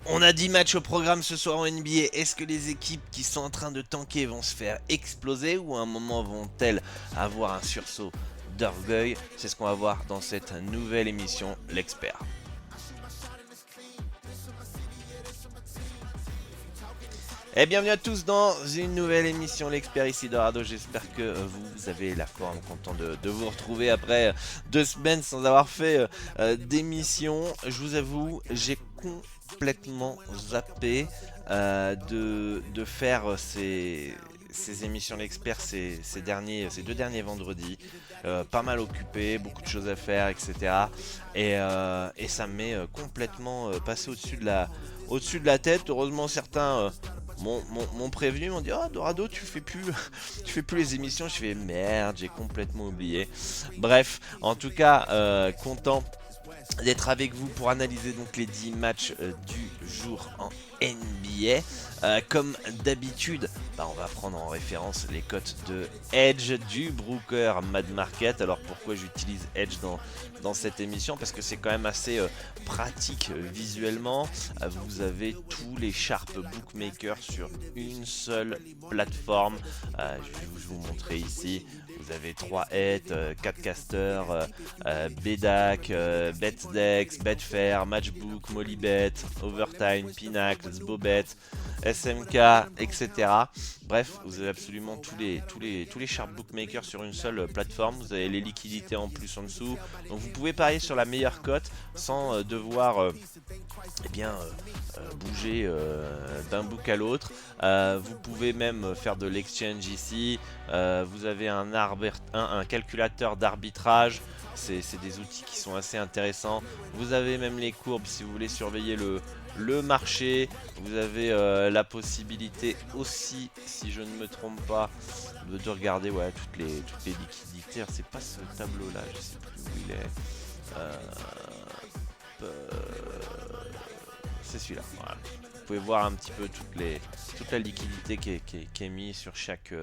On a 10 matchs au programme ce soir en NBA. Est-ce que les équipes qui sont en train de tanker vont se faire exploser ou à un moment vont-elles avoir un sursaut d'orgueil? C'est ce qu'on va voir dans cette nouvelle émission, l'expert. Et bienvenue à tous dans une nouvelle émission, l'expert ici Dorado. J'espère que vous avez la forme, content de vous retrouver après 2 semaines sans avoir fait d'émission. Je vous avoue, j'ai complètement zappé de faire ces émissions l'expert ces 2 derniers vendredis. Pas mal occupé, beaucoup de choses à faire, etc. Et ça m'est complètement passé au-dessus de la tête. Heureusement, certains m'ont prévenu, m'ont dit oh Dorado, tu fais plus tu fais plus les émissions. Je fais merde, j'ai complètement oublié. Bref, en tout cas, content d'être avec vous pour analyser donc les 10 matchs du jour en NBA. Comme d'habitude, on va prendre en référence les cotes de Edge du Brooker Mad Market. Alors pourquoi j'utilise Edge dans cette émission? Parce que c'est quand même assez pratique visuellement. Vous avez tous les sharp bookmakers sur une seule plateforme. Je vais vous montrer ici. Vous avez 3 heads, 4 casters, BDAC, BetDex, Betfair, Matchbook, Molybet, Overtime, Pinnacle, Zbobet, SMK, etc. Bref, vous avez absolument tous les sharp bookmakers sur une seule plateforme. Vous avez les liquidités en plus en dessous. Donc vous pouvez parier sur la meilleure cote sans devoir bouger d'un book à l'autre. Vous pouvez même faire de l'exchange ici. Vous avez un calculateur d'arbitrage. C'est des outils qui sont assez intéressants. Vous avez même les courbes si vous voulez surveiller le marché. Vous avez la possibilité aussi, si je ne me trompe pas, de regarder toutes les liquidités. C'est pas ce tableau là, je sais plus où il est. Euh, euh, c'est celui-là. Voilà. Vous pouvez voir un petit peu toute la liquidité qui est mise sur chaque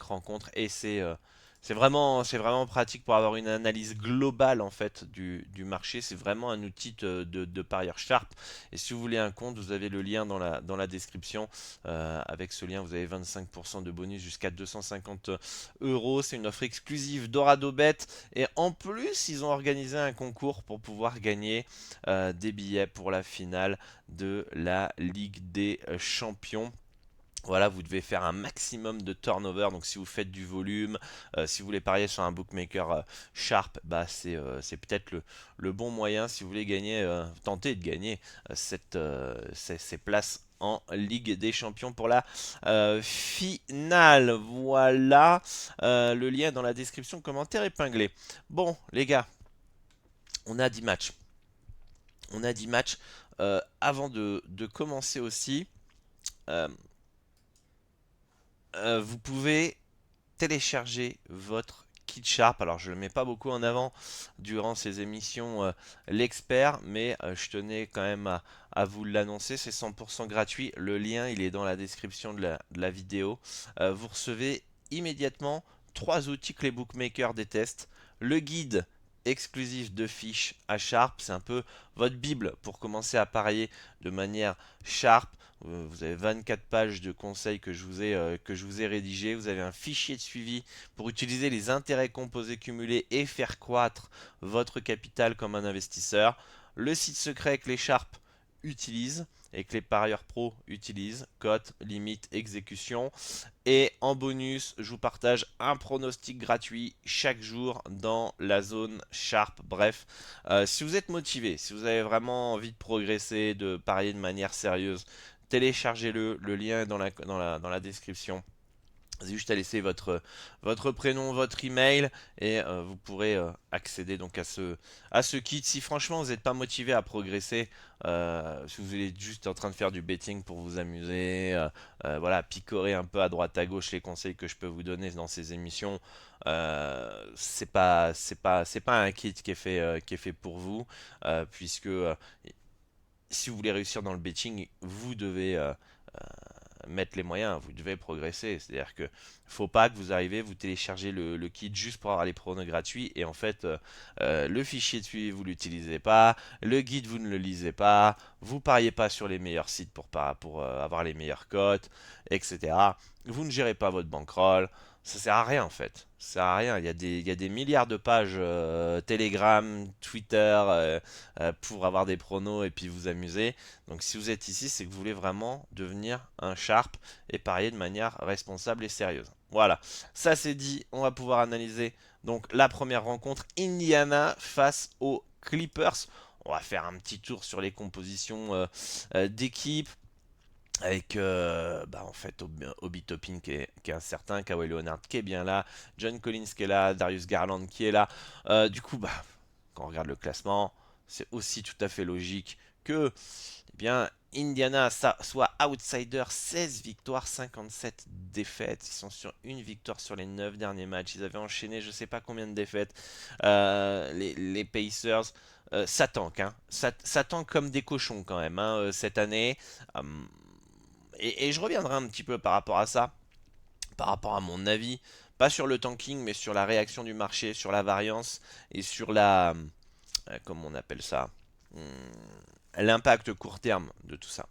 rencontre. Et c'est vraiment pratique pour avoir une analyse globale en fait du marché. C'est vraiment un outil de parieur sharp. Et si vous voulez un compte, vous avez le lien dans la description. Avec ce lien, vous avez 25% de bonus jusqu'à 250 euros. C'est une offre exclusive d'OradoBet. Et en plus, ils ont organisé un concours pour pouvoir gagner des billets pour la finale de la Ligue des Champions. Voilà, vous devez faire un maximum de turnover. Donc, si vous faites du volume, si vous voulez parier sur un bookmaker sharp, c'est peut-être le bon moyen si vous voulez gagner, tenter de gagner ces places en Ligue des Champions pour la finale. Voilà, le lien est dans la description, commentaire épinglé. Bon, les gars, on a 10 matchs. On a 10 matchs. Avant de commencer aussi, euh, vous pouvez télécharger votre kit Sharp. Alors je ne le mets pas beaucoup en avant durant ces émissions l'expert, mais je tenais quand même à vous l'annoncer. C'est 100% gratuit. Le lien il est dans la description de la vidéo. Vous recevez immédiatement 3 outils que les bookmakers détestent. Le guide exclusif de fiches à Sharp, c'est un peu votre bible pour commencer à parier de manière Sharp. Vous avez 24 pages de conseils que je vous ai rédigés. Vous avez un fichier de suivi pour utiliser les intérêts composés cumulés et faire croître votre capital comme un investisseur. Le site secret que les Sharp utilisent et que les parieurs pros utilisent, cote, limite, exécution. Et en bonus, je vous partage un pronostic gratuit chaque jour dans la zone Sharp. Bref, si vous êtes motivé, si vous avez vraiment envie de progresser, de parier de manière sérieuse, téléchargez-le. Le lien est dans la description. C'est juste à laisser votre prénom, votre email et vous pourrez accéder donc à ce kit. Si franchement vous n'êtes pas motivé à progresser, si vous êtes juste en train de faire du betting pour vous amuser, voilà, picorer un peu à droite à gauche les conseils que je peux vous donner dans ces émissions, c'est pas un kit qui est fait pour vous, puisque si vous voulez réussir dans le betting, vous devez mettre les moyens, vous devez progresser. C'est-à-dire que faut pas que vous arrivez, vous téléchargez le kit juste pour avoir les pronos gratuits et en fait le fichier de suivi vous l'utilisez pas, le guide vous ne le lisez pas, vous pariez pas sur les meilleurs sites pour avoir les meilleures cotes, etc. Vous ne gérez pas votre bankroll, ça sert à rien en fait. Ça sert à rien. Il y a des milliards de pages Telegram, Twitter pour avoir des pronos et puis vous amuser. Donc si vous êtes ici, c'est que vous voulez vraiment devenir un sharp et parier de manière responsable et sérieuse. Voilà, ça c'est dit, on va pouvoir analyser donc la première rencontre, Indiana face aux Clippers. On va faire un petit tour sur les compositions d'équipe. Avec en fait Obi Toppin qui est un certain, Kawhi Leonard qui est bien là, John Collins qui est là, Darius Garland qui est là. Du coup, quand on regarde le classement, c'est aussi tout à fait logique que bien, Indiana soit outsider, 16 victoires, 57 défaites. Ils sont sur une victoire sur les 9 derniers matchs. Ils avaient enchaîné je sais pas combien de défaites. Les Pacers, ça tank, hein. Ça tank comme des cochons quand même hein, cette année. Hum, et je reviendrai un petit peu par rapport à ça, par rapport à mon avis, pas sur le tanking, mais sur la réaction du marché, sur la variance et sur comment on appelle ça, Hum, l'impact court terme de tout ça.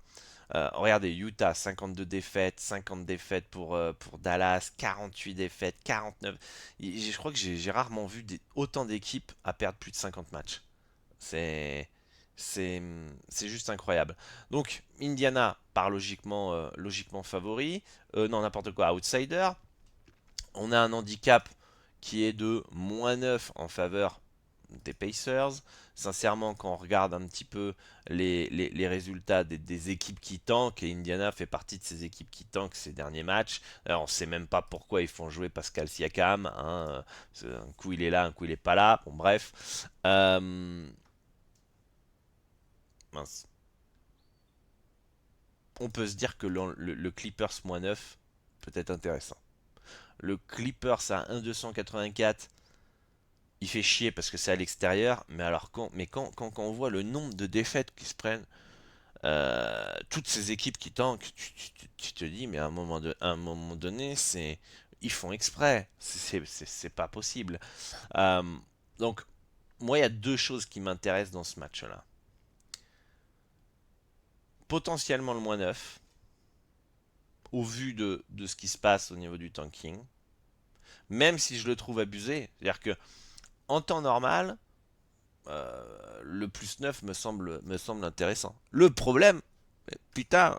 Regardez, Utah, 52 défaites, 50 défaites pour Dallas, 48 défaites, 49. Je crois que j'ai rarement vu autant d'équipes à perdre plus de 50 matchs. C'est c'est juste incroyable. Donc Indiana part logiquement favori. Non, n'importe quoi, outsider. On a un handicap qui est de -9 en faveur des Pacers. Sincèrement, quand on regarde un petit peu les résultats des équipes qui tankent, et Indiana fait partie de ces équipes qui tankent ces derniers matchs, alors on ne sait même pas pourquoi ils font jouer Pascal Siakam. Hein, un coup il est là, un coup il est pas là. Bon, bref. Mince. On peut se dire que le Clippers -9 peut être intéressant. Le Clippers à 1,284, il fait chier parce que c'est à l'extérieur, mais alors quand on voit le nombre de défaites qui se prennent, toutes ces équipes qui tankent, tu te dis, mais à un moment donné, ils font exprès, c'est pas possible. Euh, donc, moi, il y a deux choses qui m'intéressent dans ce match-là. Potentiellement le -9, au vu de ce qui se passe au niveau du tanking, même si je le trouve abusé. C'est-à-dire que en temps normal, le +9 me semble intéressant. Le problème, putain,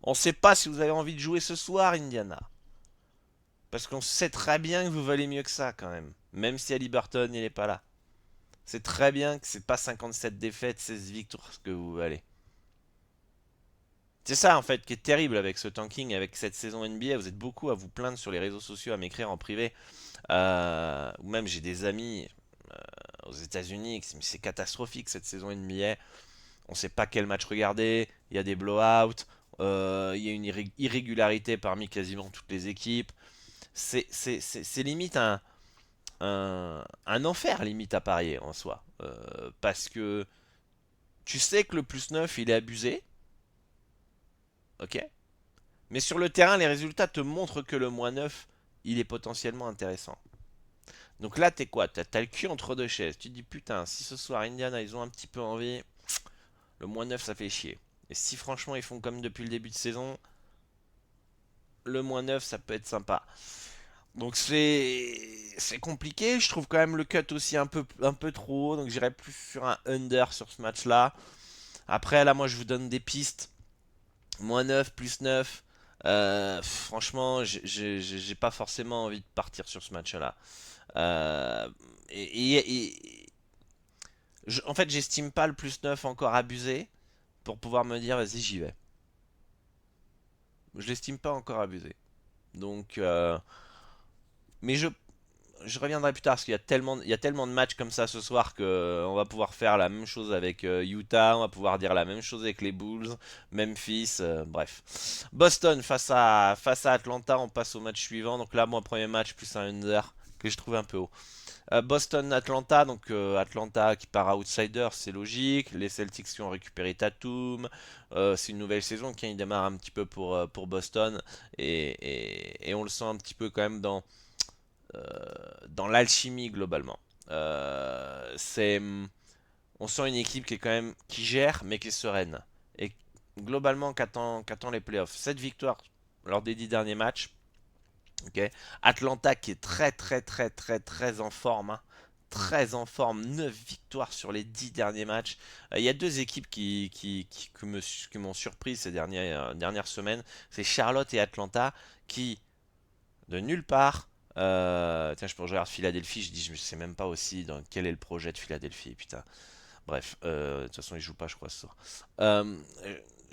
on ne sait pas si vous avez envie de jouer ce soir, Indiana. Parce qu'on sait très bien que vous valez mieux que ça quand même. Même si Haliburton il n'est pas là. C'est très bien que c'est pas 57 défaites, 16 victoires ce que vous valez. C'est ça en fait qui est terrible avec ce tanking, avec cette saison NBA. Vous êtes beaucoup à vous plaindre sur les réseaux sociaux, à m'écrire en privé. Ou même j'ai des amis aux États-Unis, c'est catastrophique cette saison NBA. On ne sait pas quel match regarder, il y a des blowouts, il y a une irrégularité parmi quasiment toutes les équipes. C'est limite un enfer limite à parier en soi. Parce que tu sais que le +9 il est abusé, ok? Mais sur le terrain, les résultats te montrent que le -9 il est potentiellement intéressant. Donc là, t'es quoi? T'as le cul entre deux chaises. Tu te dis putain, si ce soir Indiana ils ont un petit peu envie, le -9 ça fait chier. Et si franchement ils font comme depuis le début de saison, le -9 ça peut être sympa. Donc c'est compliqué. Je trouve quand même le cut aussi un peu trop haut. Donc j'irais plus sur un under sur ce match-là. Après là, moi je vous donne des pistes. -9, +9. Franchement, j'ai pas forcément envie de partir sur ce match-là. Euh, en fait, j'estime pas le +9 encore abusé pour pouvoir me dire vas-y j'y vais. Je l'estime pas encore abusé. Donc, mais je reviendrai plus tard parce qu'il y a tellement de matchs comme ça ce soir que on va pouvoir faire la même chose avec Utah, on va pouvoir dire la même chose avec les Bulls, Memphis, bref. Boston face à Atlanta, on passe au match suivant. Donc là, moi, premier match plus un under que je trouve un peu haut. Boston-Atlanta, donc Atlanta qui part outsider, c'est logique. Les Celtics qui ont récupéré Tatum. C'est une nouvelle saison qui démarre un petit peu pour Boston. Et on le sent un petit peu quand même euh, dans l'alchimie globalement. C'est on sent une équipe qui est quand même qui gère mais qui est sereine et globalement qu'attend les playoffs. Cette victoire lors des 10 derniers matchs. Ok. Atlanta qui est très très très très très en forme, hein. Très en forme, 9 victoires sur les 10 derniers matchs. Il y a deux équipes qui m'ont surpris ces dernières semaines. C'est Charlotte et Atlanta qui, de nulle part, tiens, je regarde Philadelphie, je dis, je sais même pas aussi dans quel est le projet de Philadelphie, putain. Bref, de toute façon, ils jouent pas, je crois, ce soir. Euh,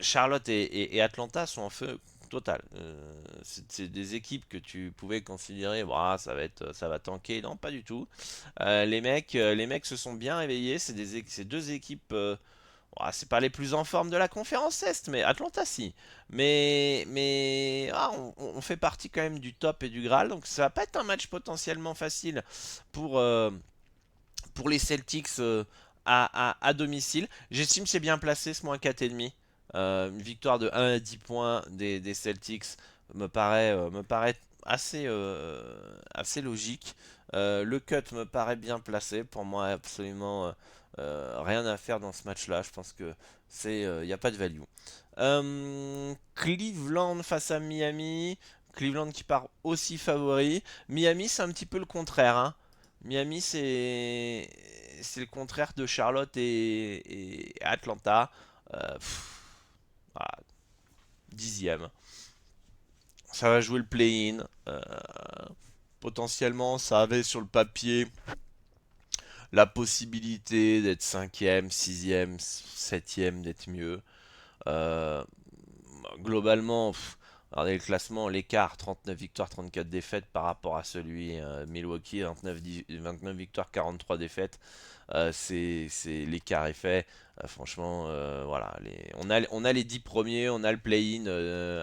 Charlotte et Atlanta sont en feu total. C'est des équipes que tu pouvais considérer, bah, ça va tanker. Non, pas du tout. Les mecs se sont bien réveillés. C'est deux équipes. Ouah, c'est pas les plus en forme de la conférence Est, mais Atlanta si. On fait partie quand même du top et du Graal, donc ça va pas être un match potentiellement facile pour, euh, pour les Celtics à domicile. J'estime que c'est bien placé ce moins 4,5. Une victoire de 1 à 10 points des Celtics me paraît assez logique. Le cut me paraît bien placé. Pour moi, absolument rien à faire dans ce match-là. Je pense que il n'y a pas de value. Cleveland face à Miami. Cleveland qui part aussi favori. Miami, c'est un petit peu le contraire, hein. Miami, c'est le contraire de Charlotte et Atlanta. Voilà, dixième. Ça va jouer le play-in. Potentiellement, ça avait sur le papier la possibilité d'être cinquième, sixième, septième, d'être mieux. Euh, Globalement, regardez le classement, l'écart 39 victoires, 34 défaites par rapport à celui Milwaukee, 29 victoires, 43 défaites. L'écart est fait. Franchement, voilà, on a les 10 premiers, on a le play-in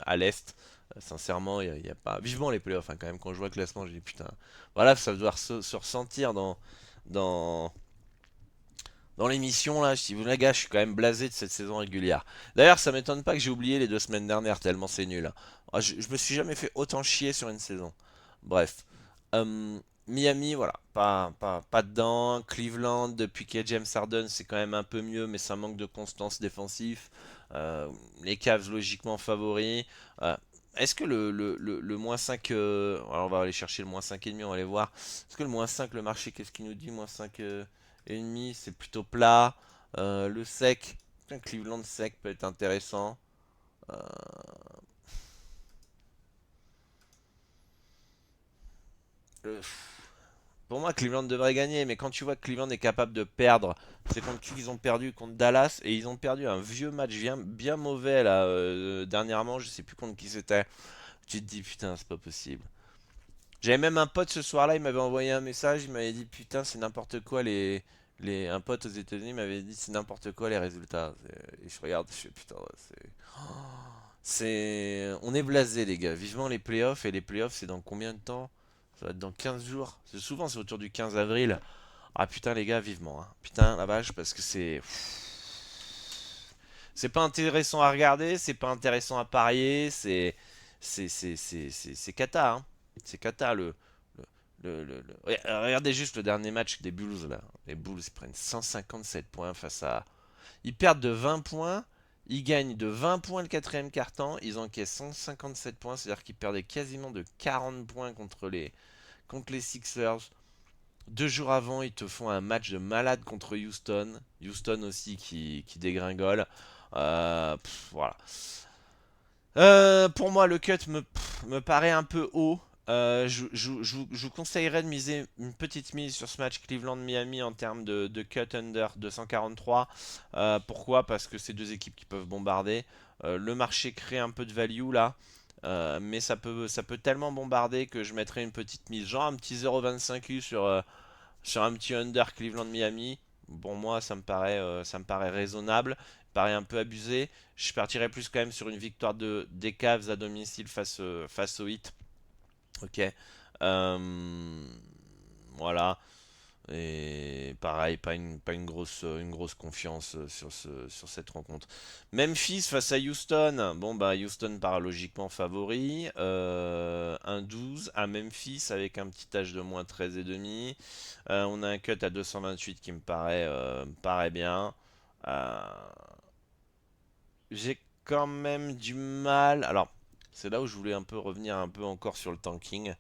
à l'Est. Sincèrement, il y a pas. Vivement les playoffs, hein, quand même. Quand je vois le classement, je dis putain. Voilà, ça doit se ressentir dans, dans l'émission là. Si vous les gars, je suis quand même blasé de cette saison régulière. D'ailleurs, ça m'étonne pas que j'ai oublié les 2 semaines dernières, tellement c'est nul, hein. Je me suis jamais fait autant chier sur une saison. Bref. Euh, Miami, voilà, pas dedans. Cleveland, depuis qu'il y a James Harden, c'est quand même un peu mieux, mais ça manque de constance défensif. Les Cavs, logiquement favoris. Euh, Est-ce que le moins 5, alors on va aller chercher le moins 5,5, on va aller voir. Est-ce que le moins 5, le marché, qu'est-ce qu'il nous dit? Moins 5 et demi, c'est plutôt plat. Le sec, putain, Cleveland sec peut être intéressant. Euh, le- Pour moi, Cleveland devrait gagner, mais quand tu vois que Cleveland est capable de perdre, c'est contre qui ils ont perdu? Contre Dallas, et ils ont perdu un vieux match bien mauvais là, dernièrement, je sais plus contre qui c'était. Tu te dis, putain, c'est pas possible. J'avais même un pote ce soir-là, il m'avait envoyé un message, il m'avait dit, putain, c'est n'importe quoi un pote aux États-Unis m'avait dit, c'est n'importe quoi les résultats. Et je regarde, je fais, putain, ouais, on est blasé, les gars. Vivement les playoffs, et les playoffs, c'est dans combien de temps? Ça va être dans 15 jours. Souvent, c'est autour du 15 avril. Ah putain, les gars, vivement, hein. Putain, la vache, parce que c'est pas intéressant à regarder, c'est pas intéressant à parier, c'est cata, hein. C'est cata regardez juste le dernier match des Bulls là. Les Bulls ils prennent 157 points face à. Ils perdent de 20 points, ils gagnent de 20 points le quatrième quart-temps, ils encaissent 157 points, c'est-à-dire qu'ils perdaient quasiment de 40 points contre les Sixers. 2 jours avant, ils te font un match de malade contre Houston. Houston aussi qui dégringole. Voilà. Pour moi, le cut me paraît un peu haut. Je vous conseillerais de miser une petite mise sur ce match Cleveland-Miami en termes de cut under 243. Pourquoi? Parce que c'est deux équipes qui peuvent bombarder. Le marché crée un peu de value là. Mais ça peut tellement bombarder que je mettrais une petite mise, genre un petit 0,25 U sur un petit under Cleveland-Miami. Bon, moi, ça me paraît raisonnable, paraît un peu abusé. Je partirais plus quand même sur une victoire des Cavs à domicile face au Heat. Ok. Euh, voilà. Et pareil, pas une grosse confiance sur cette rencontre. Memphis face à Houston. Bon, bah, Houston part logiquement favori. Un 12 à Memphis avec un petit âge de moins 13,5. On a un cut à 228 qui me paraît bien. Euh, j'ai quand même du mal. Alors, c'est là où je voulais un peu revenir un peu encore sur le tanking.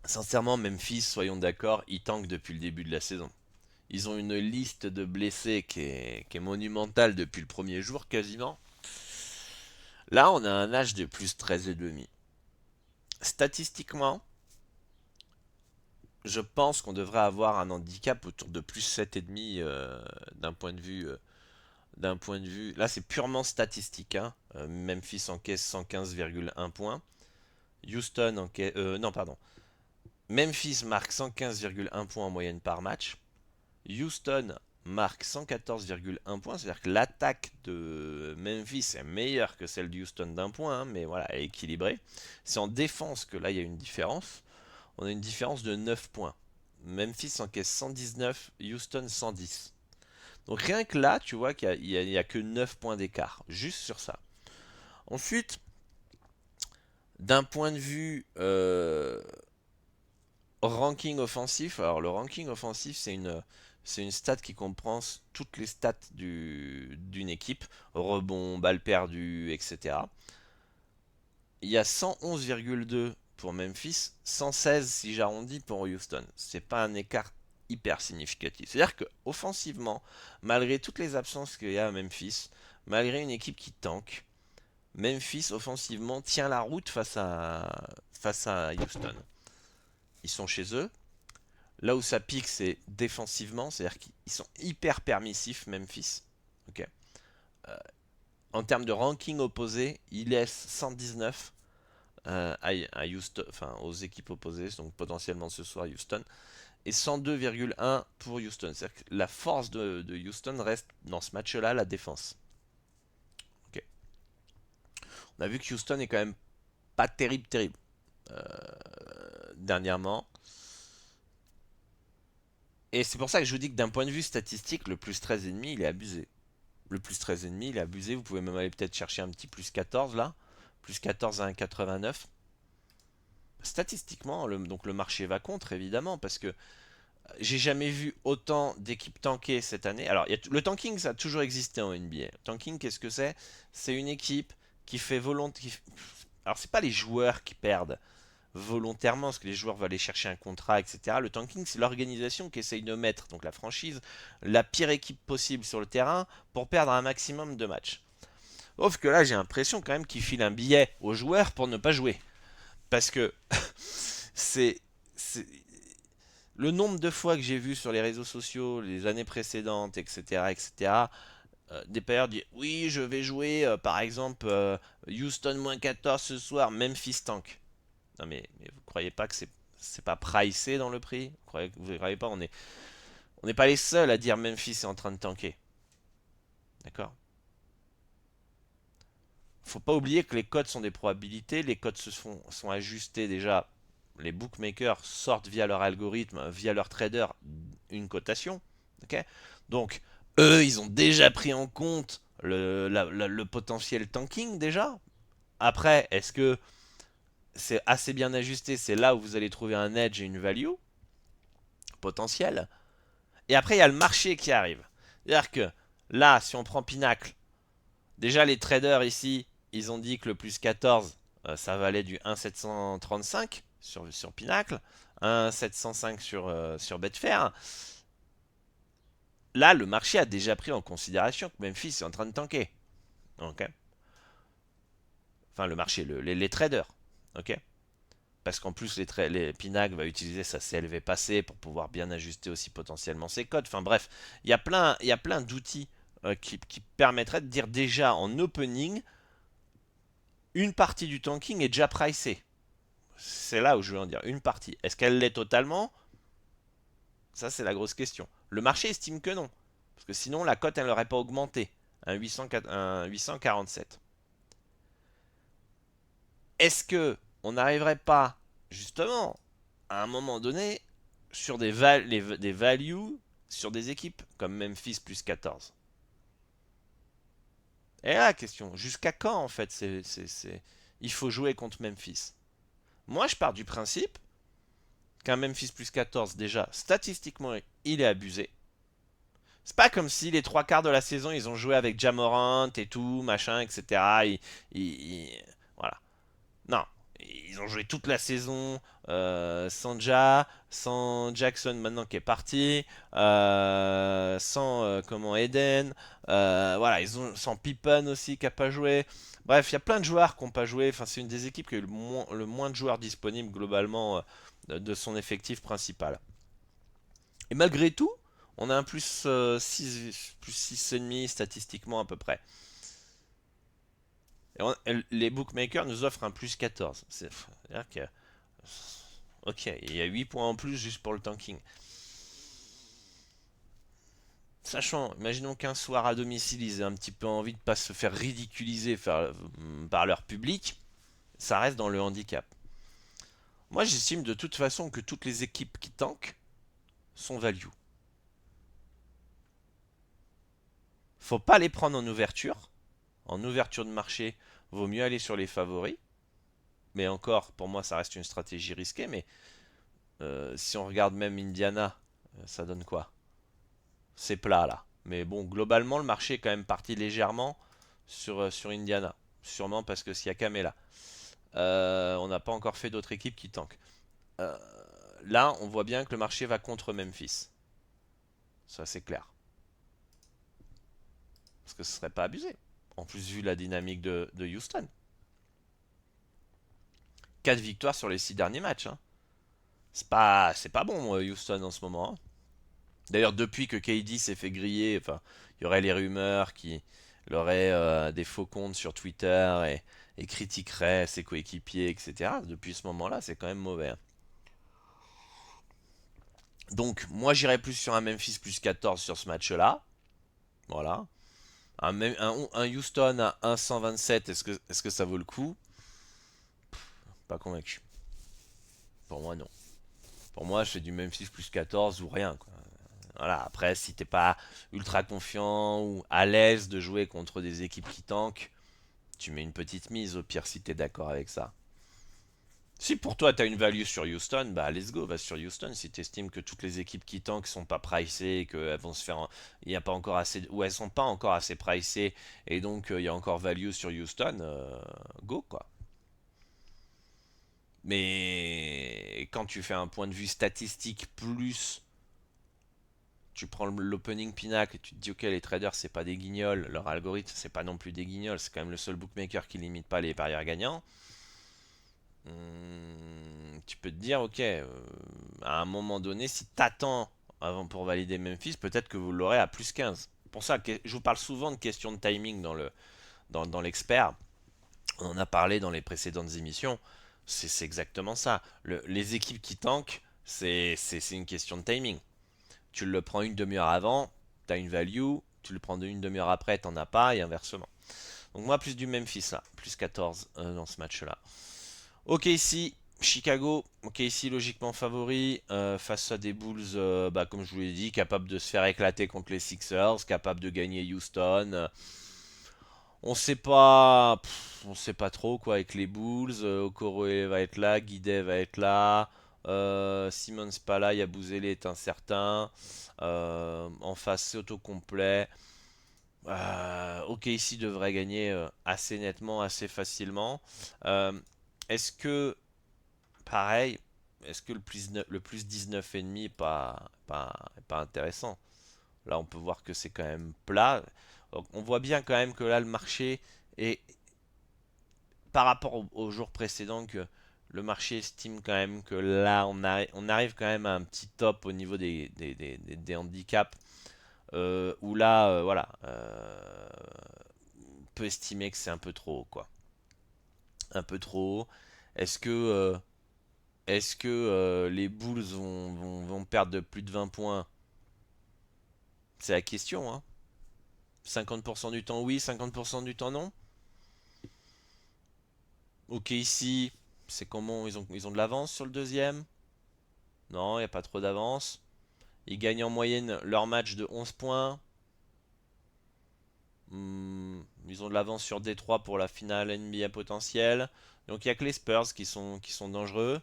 Sincèrement, Memphis, soyons d'accord, ils tankent depuis le début de la saison. Ils ont une liste de blessés qui est monumentale depuis le premier jour quasiment. Là, on a un âge de plus 13,5. Statistiquement, je pense qu'on devrait avoir un handicap autour de plus 7,5 d'un point de vue. Là, c'est purement statistique, hein. Memphis encaisse 115,1 points. Houston encaisse. Non, pardon. Memphis marque 115,1 points en moyenne par match. Houston marque 114,1 points, c'est-à-dire que l'attaque de Memphis est meilleure que celle de Houston d'un point, hein, mais voilà, elle est équilibrée. C'est en défense que là il y a une différence. On a une différence de 9 points. Memphis encaisse 119, Houston 110. Donc rien que là, tu vois qu'il y a que 9 points d'écart, juste sur ça. Ensuite, d'un point de vue ranking offensif, alors le ranking offensif c'est une stat qui comprend toutes les stats d'une équipe, rebond, balles perdues, etc. Il y a 111,2 pour Memphis, 116 si j'arrondis pour Houston. C'est pas un écart hyper significatif. C'est-à-dire que offensivement, malgré toutes les absences qu'il y a à Memphis, malgré une équipe qui tank, Memphis offensivement tient la route face à Houston. Ils sont chez eux. Là où ça pique, c'est défensivement, c'est-à-dire qu'ils sont hyper permissifs, Memphis. Ok. En termes de ranking opposé, ils laissent 119 à Houston, enfin aux équipes opposées, donc potentiellement ce soir Houston, et 102,1 pour Houston. C'est-à-dire que la force de Houston reste dans ce match-là la défense. Ok. On a vu que Houston est quand même pas terrible dernièrement. Et c'est pour ça que je vous dis que d'un point de vue statistique, le plus 13,5 il est abusé. Le plus 13,5 il est abusé. Vous pouvez même aller peut-être chercher un petit plus 14 là. Plus 14 à 1,89. Statistiquement, donc le marché va contre évidemment parce que j'ai jamais vu autant d'équipes tanker cette année. Alors, le tanking, ça a toujours existé en NBA. Le tanking, qu'est-ce que c'est? C'est une équipe qui fait volontairement. Alors, c'est pas les joueurs qui perdent volontairement, parce que les joueurs vont aller chercher un contrat, etc. Le tanking, c'est l'organisation qui essaye de mettre, donc la franchise, la pire équipe possible sur le terrain pour perdre un maximum de matchs. Sauf que là, j'ai l'impression quand même qu'ils filent un billet aux joueurs pour ne pas jouer. Parce que c'est le nombre de fois que j'ai vu sur les réseaux sociaux les années précédentes, etc., etc., des players disent oui, je vais jouer, par exemple, Houston moins 14 ce soir, Memphis tank. Non mais vous croyez pas que c'est pas pricé dans le prix? Vous croyez pas, on n'est pas les seuls à dire Memphis est en train de tanker. D'accord? Faut pas oublier que les codes sont des probabilités, les codes sont ajustés déjà. Les bookmakers sortent via leur algorithme, via leur trader, une cotation. Ok. Donc, eux, ils ont déjà pris en compte le potentiel tanking déjà. Après, est-ce que c'est assez bien ajusté? C'est là où vous allez trouver un edge et une value potentielle. Et après, il y a le marché qui arrive. C'est-à-dire que là, si on prend Pinacle, déjà les traders ici, ils ont dit que le plus 14, ça valait du 1,735 sur Pinacle, 1,705 sur Betfair. Là, le marché a déjà pris en considération que Memphis est en train de tanker. Ok. Enfin, le marché, les traders. Ok. Parce qu'en plus, les Pinac va utiliser sa CLV passée pour pouvoir bien ajuster aussi potentiellement ses codes. Enfin bref, il y a plein d'outils qui permettraient de dire déjà en opening, une partie du tanking est déjà pricée. C'est là où je veux en dire. Une partie. Est-ce qu'elle l'est totalement? Ça, c'est la grosse question. Le marché estime que non. Parce que sinon, la cote, elle n'aurait pas augmenté. Un 847. Est-ce que on n'arriverait pas, justement, à un moment donné, sur des values sur des équipes comme Memphis plus 14. Et là, la question, jusqu'à quand en fait il faut jouer contre Memphis? Moi, je pars du principe qu'un Memphis plus 14, déjà, statistiquement, il est abusé. C'est pas comme si les trois quarts de la saison, ils ont joué avec Ja Morant et tout, machin, etc. Voilà. Non. Ils ont joué toute la saison sans Ja, sans Jackson maintenant qui est parti, sans comment Eden, voilà, ils ont sans Pippen aussi qui a pas joué. Bref, il y a plein de joueurs qui n'ont pas joué. Enfin, c'est une des équipes qui a eu le moins de joueurs disponibles globalement de son effectif principal. Et malgré tout, on a un plus 6, plus 6,5 statistiquement à peu près. Les bookmakers nous offrent un plus 14. C'est-à-dire que, ok, il y a 8 points en plus juste pour le tanking. Sachant, imaginons qu'un soir à domicile, ils aient un petit peu envie de ne pas se faire ridiculiser par leur public, ça reste dans le handicap. Moi, j'estime de toute façon que toutes les équipes qui tankent sont value. Faut pas les prendre en ouverture. En ouverture de marché, vaut mieux aller sur les favoris. Mais encore, pour moi, ça reste une stratégie risquée. Mais si on regarde même Indiana, ça donne quoi? C'est plat là. Mais bon, globalement, le marché est quand même parti légèrement sur Indiana. Sûrement parce que Siakam est là. On n'a pas encore fait d'autres équipes qui tankent. Euh, Là, on voit bien que le marché va contre Memphis. Ça, c'est clair. Parce que ce serait pas abusé. En plus, vu la dynamique de Houston. 4 victoires sur les 6 derniers matchs. Hein. C'est pas bon, Houston, en ce moment. Hein. D'ailleurs, depuis que KD s'est fait griller, enfin, il y aurait les rumeurs qu'il aurait des faux comptes sur Twitter et critiquerait ses coéquipiers, etc. Depuis ce moment-là, c'est quand même mauvais. Hein. Donc, moi, j'irais plus sur un Memphis plus 14 sur ce match-là. Voilà. Un Houston à 1,127, est-ce que ça vaut le coup? Pas convaincu. Pour moi, non. Pour moi, je fais du Memphis plus 14 ou rien. Quoi. Voilà. Après, si t'es pas ultra confiant ou à l'aise de jouer contre des équipes qui tankent, tu mets une petite mise au pire si t'es d'accord avec ça. Si pour toi t'as une value sur Houston, bah let's go, va sur Houston. Si t'estimes que toutes les équipes qui tankent sont pas pricées, qu'elles vont se faire, il n'y a pas encore assez, ou elles sont pas encore assez pricées, et donc il y a encore value sur Houston, go quoi. Mais quand tu fais un point de vue statistique plus, tu prends l'opening pinacle et tu te dis ok les traders c'est pas des guignols, leur algorithme c'est pas non plus des guignols, c'est quand même le seul bookmaker qui limite pas les parieurs gagnants. Tu peux te dire, ok, à un moment donné, si t'attends avant pour valider Memphis, peut-être que vous l'aurez à plus 15. Pour ça, je vous parle souvent de questions de timing dans l'expert. On en a parlé dans les précédentes émissions. C'est exactement ça. Les équipes qui tankent, c'est une question de timing. Tu le prends une demi-heure avant, tu as une value. Tu le prends une demi-heure après, t'en as pas, et inversement. Donc moi, plus du Memphis là, plus 14 dans ce match-là. Ok, ici, Chicago, ok, ici logiquement favori face à des Bulls, bah, comme je vous l'ai dit, capables de se faire éclater contre les Sixers, capables de gagner Houston. On sait pas, on sait pas trop quoi avec les Bulls. Okoro va être là, Guidet va être là. Simmons pas là, Yabusele est incertain. En face, c'est autocomplet. Ok, ici devrait gagner assez nettement, assez facilement. Euh, Est-ce que pareil, est-ce que le plus 19,5 est pas intéressant? Là, on peut voir que c'est quand même plat. Donc, on voit bien quand même que là, le marché est, par rapport au jour précédent, que le marché estime quand même que là, on arrive quand même à un petit top au niveau des handicaps. Où là, voilà, on peut estimer que c'est un peu trop haut, quoi. Un peu trop haut. Est-ce que les Bulls vont perdre de plus de 20 points? C'est la question, hein. 50% du temps oui, 50% du temps non. Ok, ici, c'est comment ils ont de l'avance sur le deuxième. Non, il n'y a pas trop d'avance. Ils gagnent en moyenne leur match de 11 points. Ils ont de l'avance sur Détroit pour la finale NBA potentielle. Donc il n'y a que les Spurs qui sont dangereux.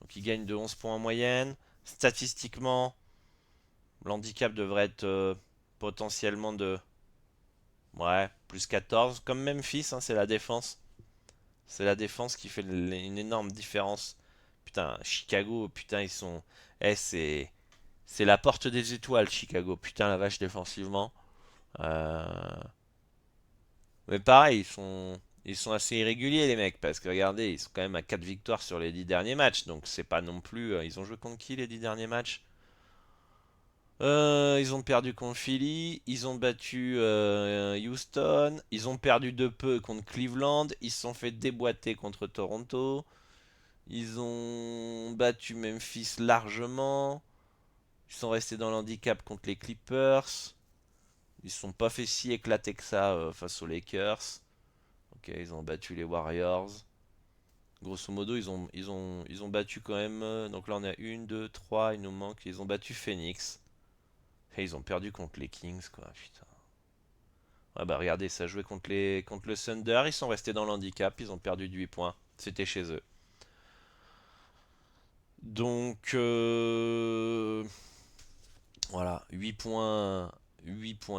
Donc ils gagnent de 11 points en moyenne. Statistiquement, l'handicap devrait être potentiellement de, ouais, plus 14. Comme Memphis, hein, c'est la défense. C'est la défense qui fait une énorme différence. Putain, Chicago, putain, ils sont. C'est la porte des étoiles, Chicago. Putain, la vache, défensivement. Euh, Mais pareil, ils sont assez irréguliers, les mecs. Parce que regardez, ils sont quand même à 4 victoires sur les 10 derniers matchs. Donc c'est pas non plus. Ils ont joué contre qui les 10 derniers matchs? Ils ont perdu contre Philly, ils ont battu Houston, ils ont perdu de peu contre Cleveland, ils se sont fait déboîter contre Toronto, ils ont battu Memphis largement, ils sont restés dans l'handicap contre les Clippers, ils se sont pas fait si éclater que ça face aux Lakers. Ok, ils ont battu les Warriors. Grosso modo, ils ont battu quand même. Donc là, on a une, deux, trois, il nous manque. Ils ont battu Phoenix. Et ils ont perdu contre les Kings, quoi, putain. Ouais, bah regardez, ça jouait contre le Thunder, ils sont restés dans l'handicap, ils ont perdu de 8 points. C'était chez eux. Donc, voilà, 8 points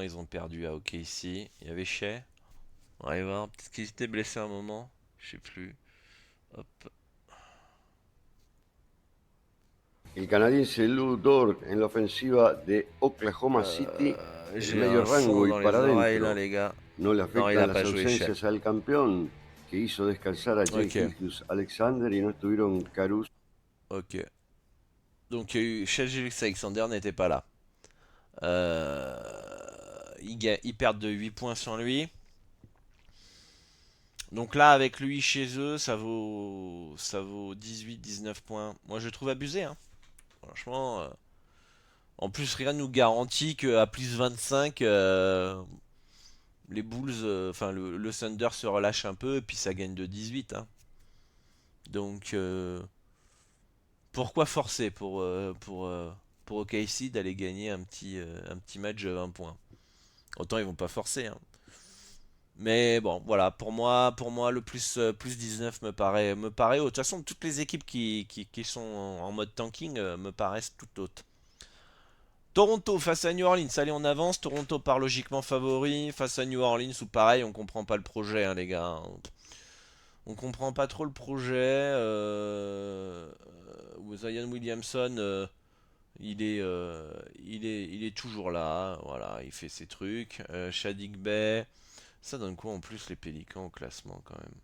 ils ont perdu à OKC. Il y avait Shea. On va aller voir, peut-être qu'ils étaient blessés à un moment. Je sais plus. Hop. El canadiense Lou Dort en la ofensiva de Oklahoma City, el J'ai medio un son rango y dans para les oreilles là, adentro. les gars. No le Non, il afectan a las pas joué Shea. ausencias al campeón, que hizo descansar a Jay Ok, Gilgeous Alexander y no estuvieron Caruso. ok. Donc, Shea Alexander n'était pas là. Ils perdent de 8 points sur lui. Donc là, avec lui chez eux, ça vaut 18-19 points. Moi, je trouve abusé, hein. Franchement. En plus, rien ne nous garantit qu'à plus 25, les Bulls, enfin le Thunder se relâche un peu et puis ça gagne de 18, hein. Donc, pourquoi forcer pour OKC d'aller gagner un petit match de 20 points? Autant ils vont pas forcer, hein. Mais bon, voilà, pour moi le plus 19 me paraît haut. De toute façon, toutes les équipes qui sont en mode tanking me paraissent toutes hautes. Toronto face à New Orleans, allez on avance. Toronto part logiquement favori face à New Orleans où pareil on comprend pas le projet, hein, les gars. On comprend pas trop le projet. Zion Williamson, il est toujours là. Voilà, il fait ses trucs. Shadik Bey. Ça donne quoi en plus les Pélicans au classement quand même?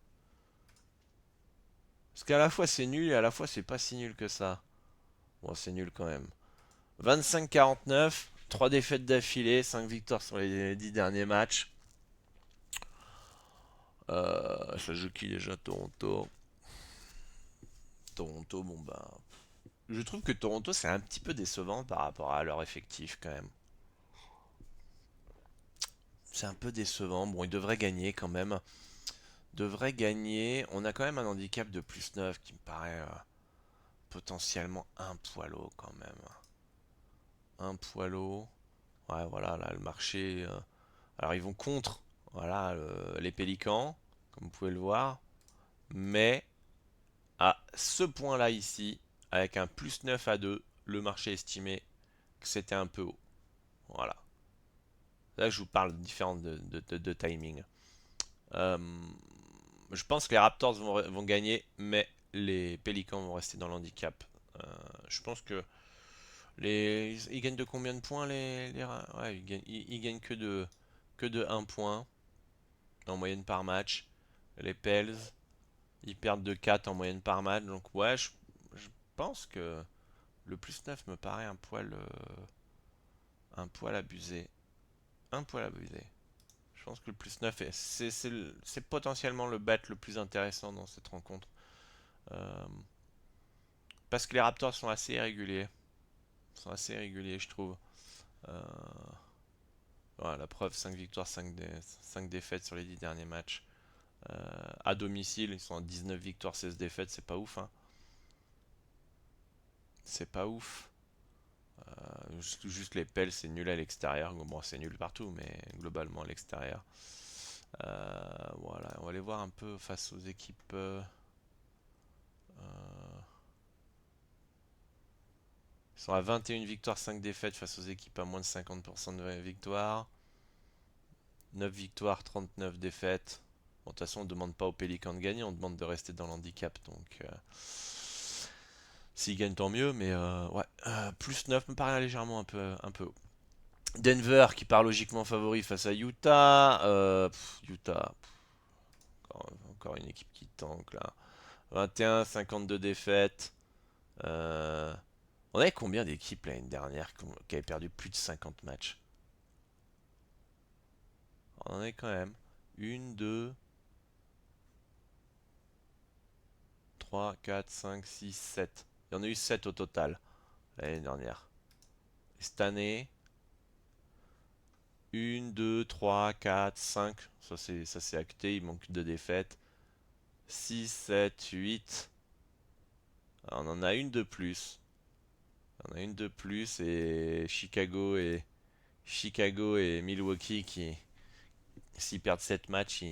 Parce qu'à la fois c'est nul et à la fois c'est pas si nul que ça. Bon, c'est nul quand même. 25-49, 3 défaites d'affilée, 5 victoires sur les 10 derniers matchs. Ça joue qui déjà? Toronto. Toronto, bon bah. Je trouve que Toronto c'est un petit peu décevant par rapport à leur effectif quand même. C'est un peu décevant. Bon, ils devraient gagner quand même. Devraient gagner. On a quand même un handicap de plus 9 qui me paraît potentiellement un poil haut quand même. Un poil haut. Ouais, voilà, là, le marché. Alors, ils vont contre, voilà, les Pélicans, comme vous pouvez le voir. Mais, à ce point-là, ici, avec un plus 9 à 2, le marché estimait que c'était un peu haut. Voilà. Là, je vous parle de différentes de timing. Euh, je pense que les Raptors vont gagner, mais les Pélicans vont rester dans l'handicap. Je pense que ils gagnent de combien de points ouais, ils gagnent que de 1 point en moyenne par match. Les Pels, ils perdent de 4 en moyenne par match. Donc ouais, je pense que le plus 9 me paraît un poil abusé. Un poil abusé. Je pense que le plus 9 c'est potentiellement le bet le plus intéressant dans cette rencontre. Euh, Parce que les Raptors sont assez irréguliers. Ils sont assez irréguliers, je trouve. Euh, voilà, la preuve, 5 victoires, 5 défaites sur les 10 derniers matchs. À domicile, ils sont à 19 victoires, 16 défaites, c'est pas ouf, hein. c'est pas ouf. Juste les pelles, c'est nul à l'extérieur. Bon, c'est nul partout, mais globalement à l'extérieur. Voilà, on va aller voir un peu face aux équipes. Ils sont à 21 victoires, 5 défaites face aux équipes à moins de 50% de victoires. 9 victoires, 39 défaites. Bon, de toute façon, on ne demande pas aux Pélicans de gagner, on demande de rester dans l'handicap. Donc, s'ils gagnent, tant mieux. Mais ouais, plus 9 me paraît légèrement un peu haut. Denver qui part logiquement favori face à Utah. Utah, encore une équipe qui tank là. 21, 52 défaites. Euh, on avait combien d'équipes l'année dernière qui avaient perdu plus de 50 matchs? On en est quand même. Une, 2, 3, 4, 5, 6, 7. Il y en a eu 7 au total l'année dernière. Et cette année, 1, 2, 3, 4, 5. Ça c'est acté, il manque 2 défaites. 6, 7, 8. On en a une de plus. On a une de plus et Chicago et Milwaukee qui, s'ils perdent 7 matchs,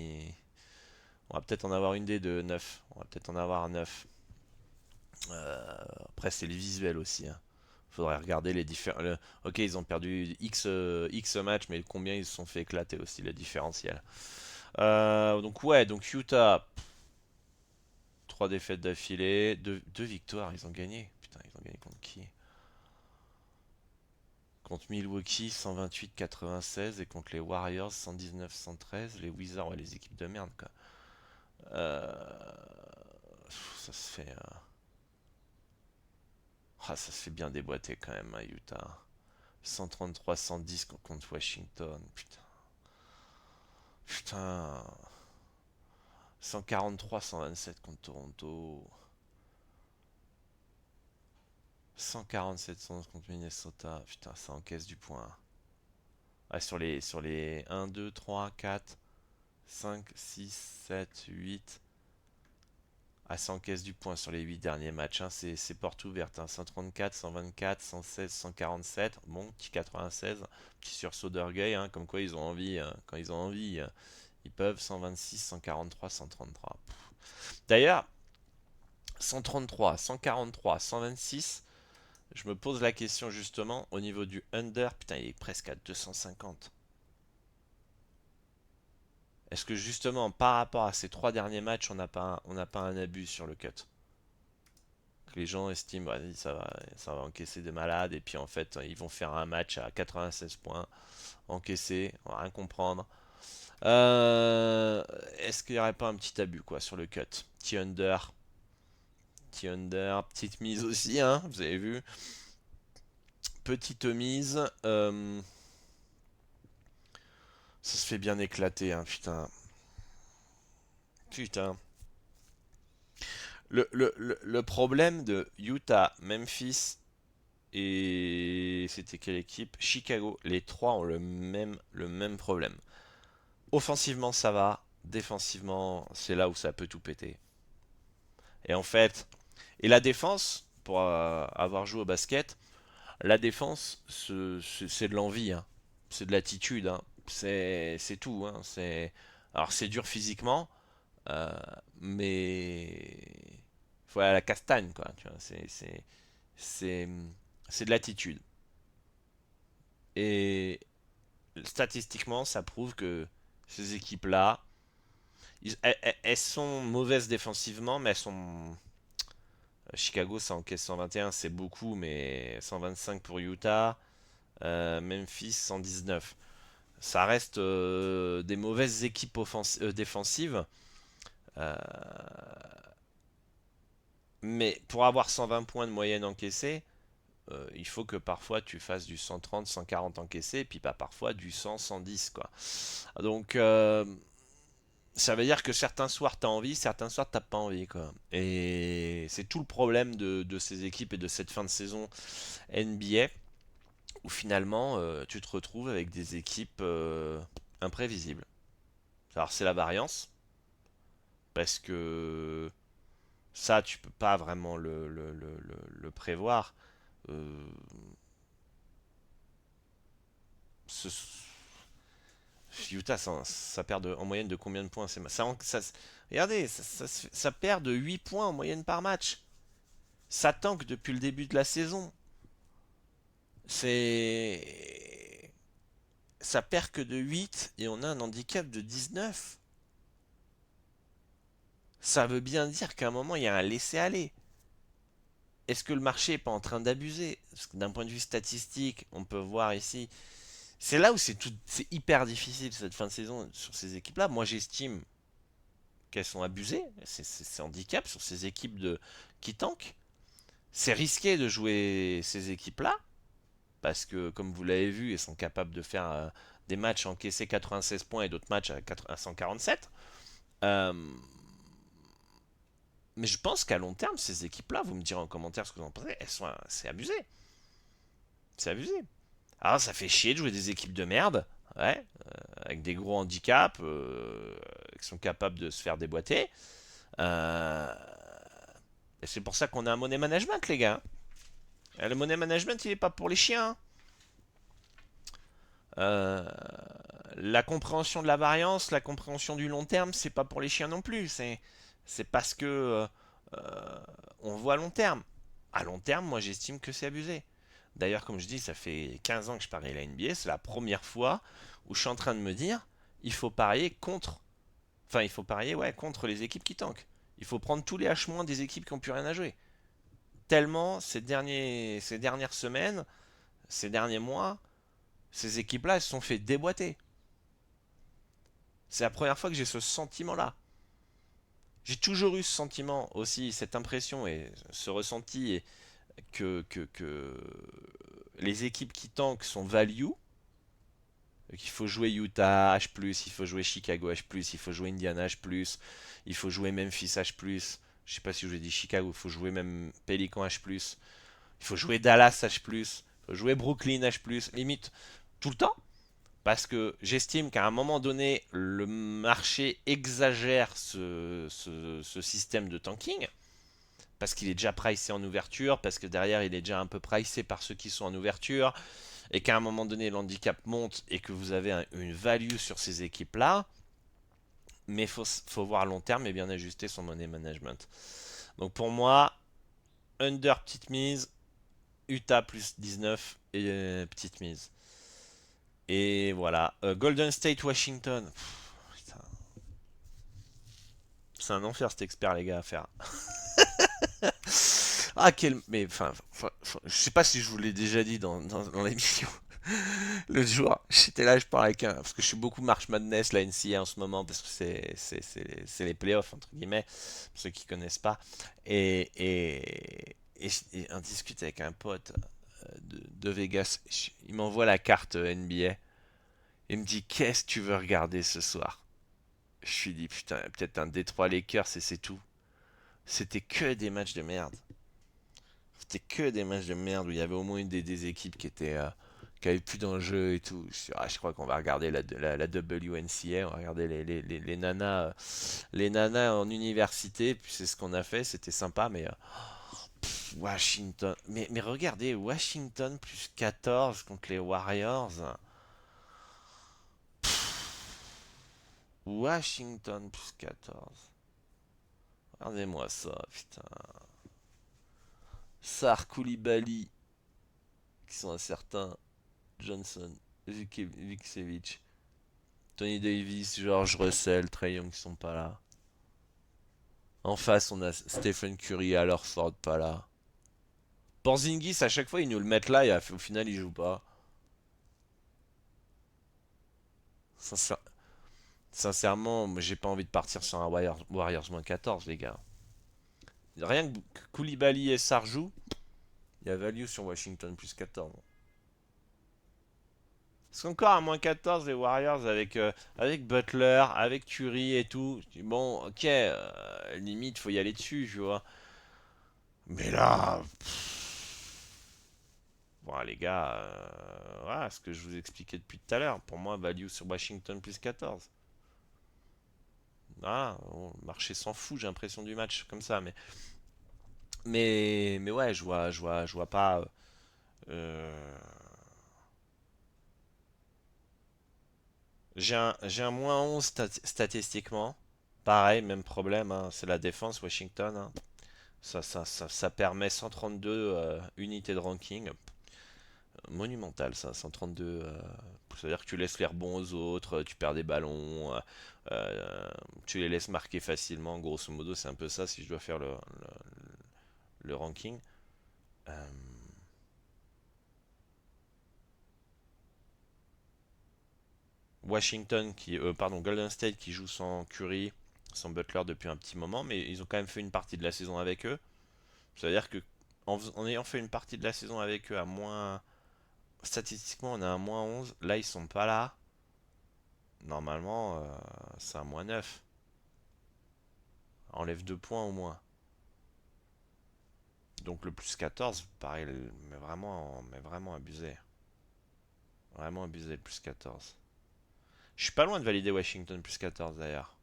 on va peut-être en avoir une des deux, 9. On va peut-être en avoir 9. Après, c'est le visuel aussi, hein. Faudrait regarder les différents. Ok, ils ont perdu X matchs, mais combien ils se sont fait éclater aussi, le différentiel. Donc, ouais, donc Utah, 3 défaites d'affilée, 2 victoires, ils ont gagné. Putain, ils ont gagné contre qui? Contre Milwaukee, 128-96, et contre les Warriors, 119-113. Les Wizards, ouais, les équipes de merde, quoi. Ça se fait. Ça se fait bien déboîter quand même à Utah. 133-110 contre Washington. Putain. Putain. 143-127 contre Toronto. 147-111 contre Minnesota. Putain, ça encaisse du point. Ah, sur les 1, 2, 3, 4, 5, 6, 7, 8. Ah, ça encaisse du point sur les 8 derniers matchs, hein. C'est porte ouverte, hein. 134, 124, 116, 147. Bon, petit 96. Petit sursaut d'orgueil, hein, comme quoi ils ont envie. Quand ils ont envie, ils peuvent. 126, 143, 133. D'ailleurs, 133, 143, 126. Je me pose la question justement au niveau du under. Putain, il est presque à 250. Est-ce que justement par rapport à ces 3 derniers matchs, on n'a pas un abus sur le cut? Que les gens estiment, vas-y, ça va encaisser des malades, et puis en fait, ils vont faire un match à 96 points, encaisser, on va rien comprendre. Est-ce qu'il n'y aurait pas un petit abus quoi sur le cut? Petit under, petite mise aussi, hein, vous avez vu. Petite mise, ça se fait bien éclater, hein, putain. Putain. Le problème de Utah, Memphis et c'était quelle équipe? Chicago. Les trois ont le même problème. Offensivement, ça va. Défensivement, c'est là où ça peut tout péter. Et en fait, et la défense, pour avoir joué au basket, la défense, c'est de l'envie, hein. C'est de l'attitude, hein. C'est tout, hein. Alors c'est dur physiquement, euh, mais faut aller à la castagne, quoi. Tu vois, c'est, c'est de l'attitude. Et statistiquement, ça prouve que ces équipes-là, elles sont mauvaises défensivement, mais elles sont. Chicago, ça encaisse 121, c'est beaucoup, mais 125 pour Utah. Memphis, 119. Ça reste des mauvaises équipes défensives. Euh, mais pour avoir 120 points de moyenne encaissée, il faut que parfois tu fasses du 130, 140 encaissé, et puis pas parfois du 100, 110, quoi. Donc, ça veut dire que certains soirs t'as envie, certains soirs t'as pas envie, quoi. Et c'est tout le problème de ces équipes et de cette fin de saison NBA, où finalement tu te retrouves avec des équipes imprévisibles. Alors c'est la variance, parce que ça tu peux pas vraiment le prévoir. Euh, ce- Utah, ça perd en moyenne de combien de points? Regardez, ça perd de 8 points en moyenne par match. Ça tanque depuis le début de la saison. C'est. Ça perd que de 8 et on a un handicap de 19. Ça veut bien dire qu'à un moment, il y a un laisser-aller. Est-ce que le marché n'est pas en train d'abuser? Parce que d'un point de vue statistique, on peut voir ici. C'est là où c'est hyper difficile cette fin de saison sur ces équipes-là. Moi, j'estime qu'elles sont abusées. C'est handicap sur ces équipes qui tankent. C'est risqué de jouer ces équipes-là. Parce que, comme vous l'avez vu, elles sont capables de faire des matchs encaisser 96 points et d'autres matchs à 147. Euh, mais je pense qu'à long terme, ces équipes-là, vous me direz en commentaire ce que vous en pensez, c'est abusé. C'est abusé. Alors, ça fait chier de jouer des équipes de merde, ouais, avec des gros handicaps, qui sont capables de se faire déboîter. Euh, et c'est pour ça qu'on a un money management, les gars. Et le money management, il est pas pour les chiens. Euh, la compréhension de la variance, la compréhension du long terme, c'est pas pour les chiens non plus. C'est parce que on voit à long terme. À long terme, moi j'estime que c'est abusé. D'ailleurs, comme je dis, ça fait 15 ans que je parie à la NBA. C'est la première fois où je suis en train de me dire il faut parier contre. Enfin, il faut parier ouais, contre les équipes qui tankent. Il faut prendre tous les H- des équipes qui n'ont plus rien à jouer. Tellement ces dernières semaines, ces derniers mois, ces équipes-là, elles se sont fait déboîter. C'est la première fois que j'ai ce sentiment-là. J'ai toujours eu ce sentiment aussi, cette impression et ce ressenti que les équipes qui tankent sont value, qu'il faut jouer Utah H+, il faut jouer Chicago H+, il faut jouer Indiana H+, il faut jouer Memphis H+, je sais pas si je vous ai dit Chicago, il faut jouer même Pelican H+, il faut jouer Dallas H+, il faut jouer Brooklyn H+, limite tout le temps. Parce que j'estime qu'à un moment donné, le marché exagère ce système de tanking. Parce qu'il est déjà pricé en ouverture, parce que derrière il est déjà un peu pricé par ceux qui sont en ouverture, et qu'à un moment donné l'handicap monte et que vous avez une value sur ces équipes-là, mais faut voir à long terme et bien ajuster son money management. Donc pour moi, under petite mise, Utah plus 19 et petite mise. Et voilà. Golden State Washington. Putain, c'est un enfer cet expert les gars à faire. Ah quel. Mais enfin, je sais pas si je vous l'ai déjà dit dans l'émission. Le jour, j'étais là, je parlais avec un. Parce que je suis beaucoup March Madness, la NCA en ce moment, parce que c'est les playoffs, entre guillemets, pour ceux qui connaissent pas. Et on discute avec un pote de Vegas. Il m'envoie la carte NBA. Il me dit, qu'est-ce que tu veux regarder ce soir? Je lui dis, putain, peut-être un Détroit Lakers et c'est tout. C'était que des matchs de merde. C'était que des matchs de merde où il y avait au moins une des équipes qui avait plus d'enjeu et tout. Je crois qu'on va regarder la WNCA, on va regarder les nanas en université, puis c'est ce qu'on a fait, c'était sympa, mais Washington. Mais regardez, Washington plus 14 contre les Warriors. Washington plus 14. Regardez-moi ça, putain. Sar Koulibaly, qui sont incertains. Johnson, Vukcevic, Tony Davis, George Russell, Trae Young qui sont pas là. En face, on a Stephen Curry, Al Horford pas là. Porzingis, à chaque fois, ils nous le mettent là et au final, il joue pas. Sincère- Sincèrement, moi, j'ai pas envie de partir sur un Warriors moins 14, les gars. Rien que Koulibaly et Sarr jouent, il y a value sur Washington plus 14. Parce qu'encore à moins 14, les Warriors avec Butler, avec Curry et tout. Je dis, bon, ok, limite, faut y aller dessus, tu vois. Mais là, bon, les gars, voilà ce que je vous expliquais depuis tout à l'heure. Pour moi, value sur Washington plus 14. Voilà, bon, le marché s'en fout, j'ai l'impression du match comme ça. Mais ouais, je vois pas. Euh, j'ai un -11 statistiquement. Pareil, même problème, hein, c'est la défense Washington, hein. Ça permet 132 unités de ranking. Monumental ça, 132. C'est-à-dire que tu laisses les rebonds aux autres, tu perds des ballons, tu les laisses marquer facilement. Grosso modo, c'est un peu ça si je dois faire le ranking. Euh, Washington pardon, Golden State qui joue sans Curry, sans Butler depuis un petit moment, mais ils ont quand même fait une partie de la saison avec eux. C'est-à-dire que en ayant fait une partie de la saison avec eux à moins, statistiquement on a un -11, là ils sont pas là. Normalement, c'est un -9. Enlève 2 points au moins. Donc le +14 pareil, mais vraiment abusé. Vraiment abusé le +14. Je suis pas loin de valider Washington +14 d'ailleurs.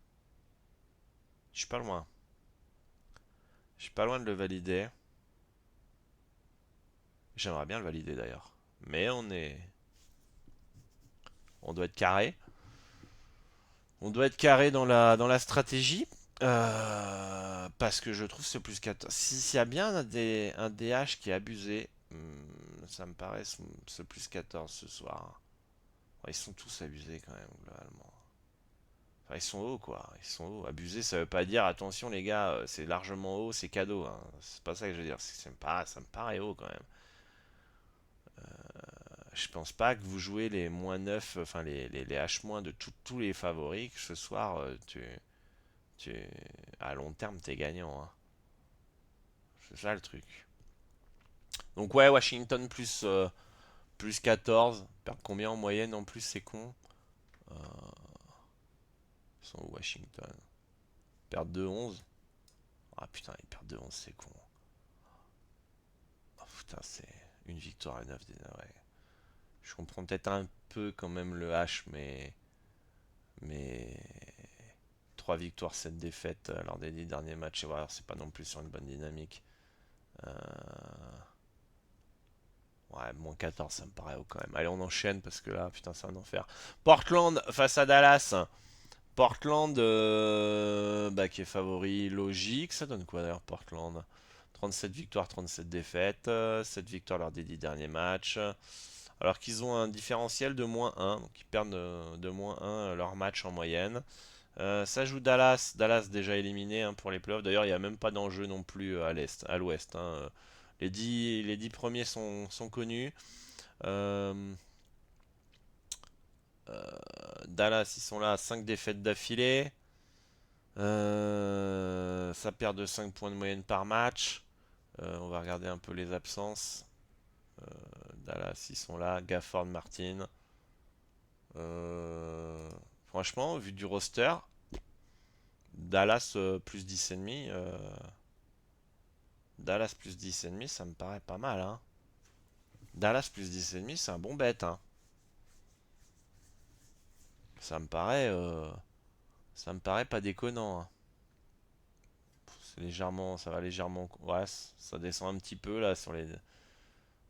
Je suis pas loin. Je suis pas loin de le valider. J'aimerais bien le valider d'ailleurs. Mais on doit être carré. On doit être carré dans la stratégie. Parce que je trouve ce +14. S'il y a bien un DH qui est abusé, ça me paraît ce +14 ce soir. Ouais, ils sont tous abusés quand même, globalement. Enfin, ils sont hauts, quoi. Ils sont hauts. Abusés, ça veut pas dire, attention les gars, c'est largement haut, c'est cadeau, hein. C'est pas ça que je veux dire. Ça me paraît haut quand même. Je pense pas que vous jouez les -9, enfin les H- de tous les favoris, que ce soir, tu, à long terme, t'es gagnant, hein. C'est ça le truc. Donc ouais, Washington +14. Perdre combien en moyenne en plus, c'est con. Euh, Ils sont où Washington? Perdre 2-11. Ah putain, ils perdent 2-11, c'est con. Oh putain, c'est une victoire à 9 des ouais. Je comprends peut-être un peu quand même le H, mais 3 victoires, 7 défaites lors des 10 derniers matchs. Et voilà, c'est pas non plus sur une bonne dynamique. Euh, Ouais, -14, ça me paraît haut quand même. Allez, on enchaîne parce que là, putain, c'est un enfer. Portland face à Dallas. Portland, bah, qui est favori logique. Ça donne quoi d'ailleurs, Portland? 37 victoires, 37 défaites. 7 victoires lors des 10 derniers matchs. Alors qu'ils ont un différentiel de -1. Donc ils perdent de -1 leur match en moyenne. Ça joue Dallas. Dallas déjà éliminé, hein, pour les playoffs. D'ailleurs, il n'y a même pas d'enjeu non plus à l'ouest, hein. Les 10 premiers sont connus. Euh, Dallas, ils sont là à 5 défaites d'affilée. Ça perd de 5 points de moyenne par match. On va regarder un peu les absences. Dallas, ils sont là. Gafford, Martin. Euh, Franchement, au vu du roster, Dallas +10,5. Dallas +10,5, ça me paraît pas mal, hein. Dallas +10,5, c'est un bon bet, hein. Ça me paraît, euh, Ça me paraît pas déconnant, hein. Ça va légèrement, ouais, ça descend un petit peu là sur les.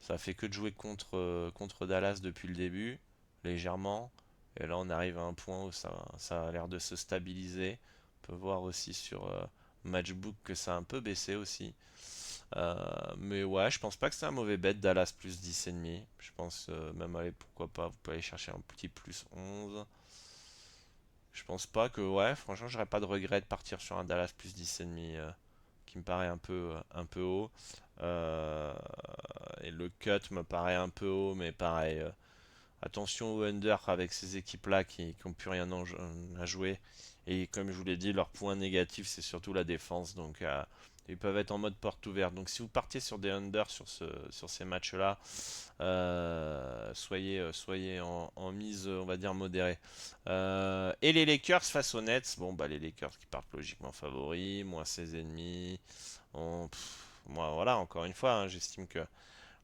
Ça fait que de jouer contre Dallas depuis le début, légèrement. Et là, on arrive à un point où ça a l'air de se stabiliser. On peut voir aussi sur Matchbook que ça a un peu baissé aussi. Mais ouais, je pense pas que c'est un mauvais bet Dallas +10,5. Je pense même, allez, pourquoi pas, vous pouvez aller chercher un petit +11. Je pense pas que, ouais, franchement, j'aurais pas de regret de partir sur un Dallas +10,5, qui me paraît un peu haut. Euh, et le cut me paraît un peu haut, mais pareil. Attention au under avec ces équipes-là qui n'ont plus rien à jouer. Et comme je vous l'ai dit, leur point négatif, c'est surtout la défense. Donc, ils peuvent être en mode porte ouverte. Donc, si vous partiez sur des unders sur ces matchs-là, soyez en mise, on va dire, modérée. Et les Lakers face aux Nets. Bon, bah, les Lakers qui partent logiquement favoris, -16,5. Moi, voilà, encore une fois, hein, j'estime que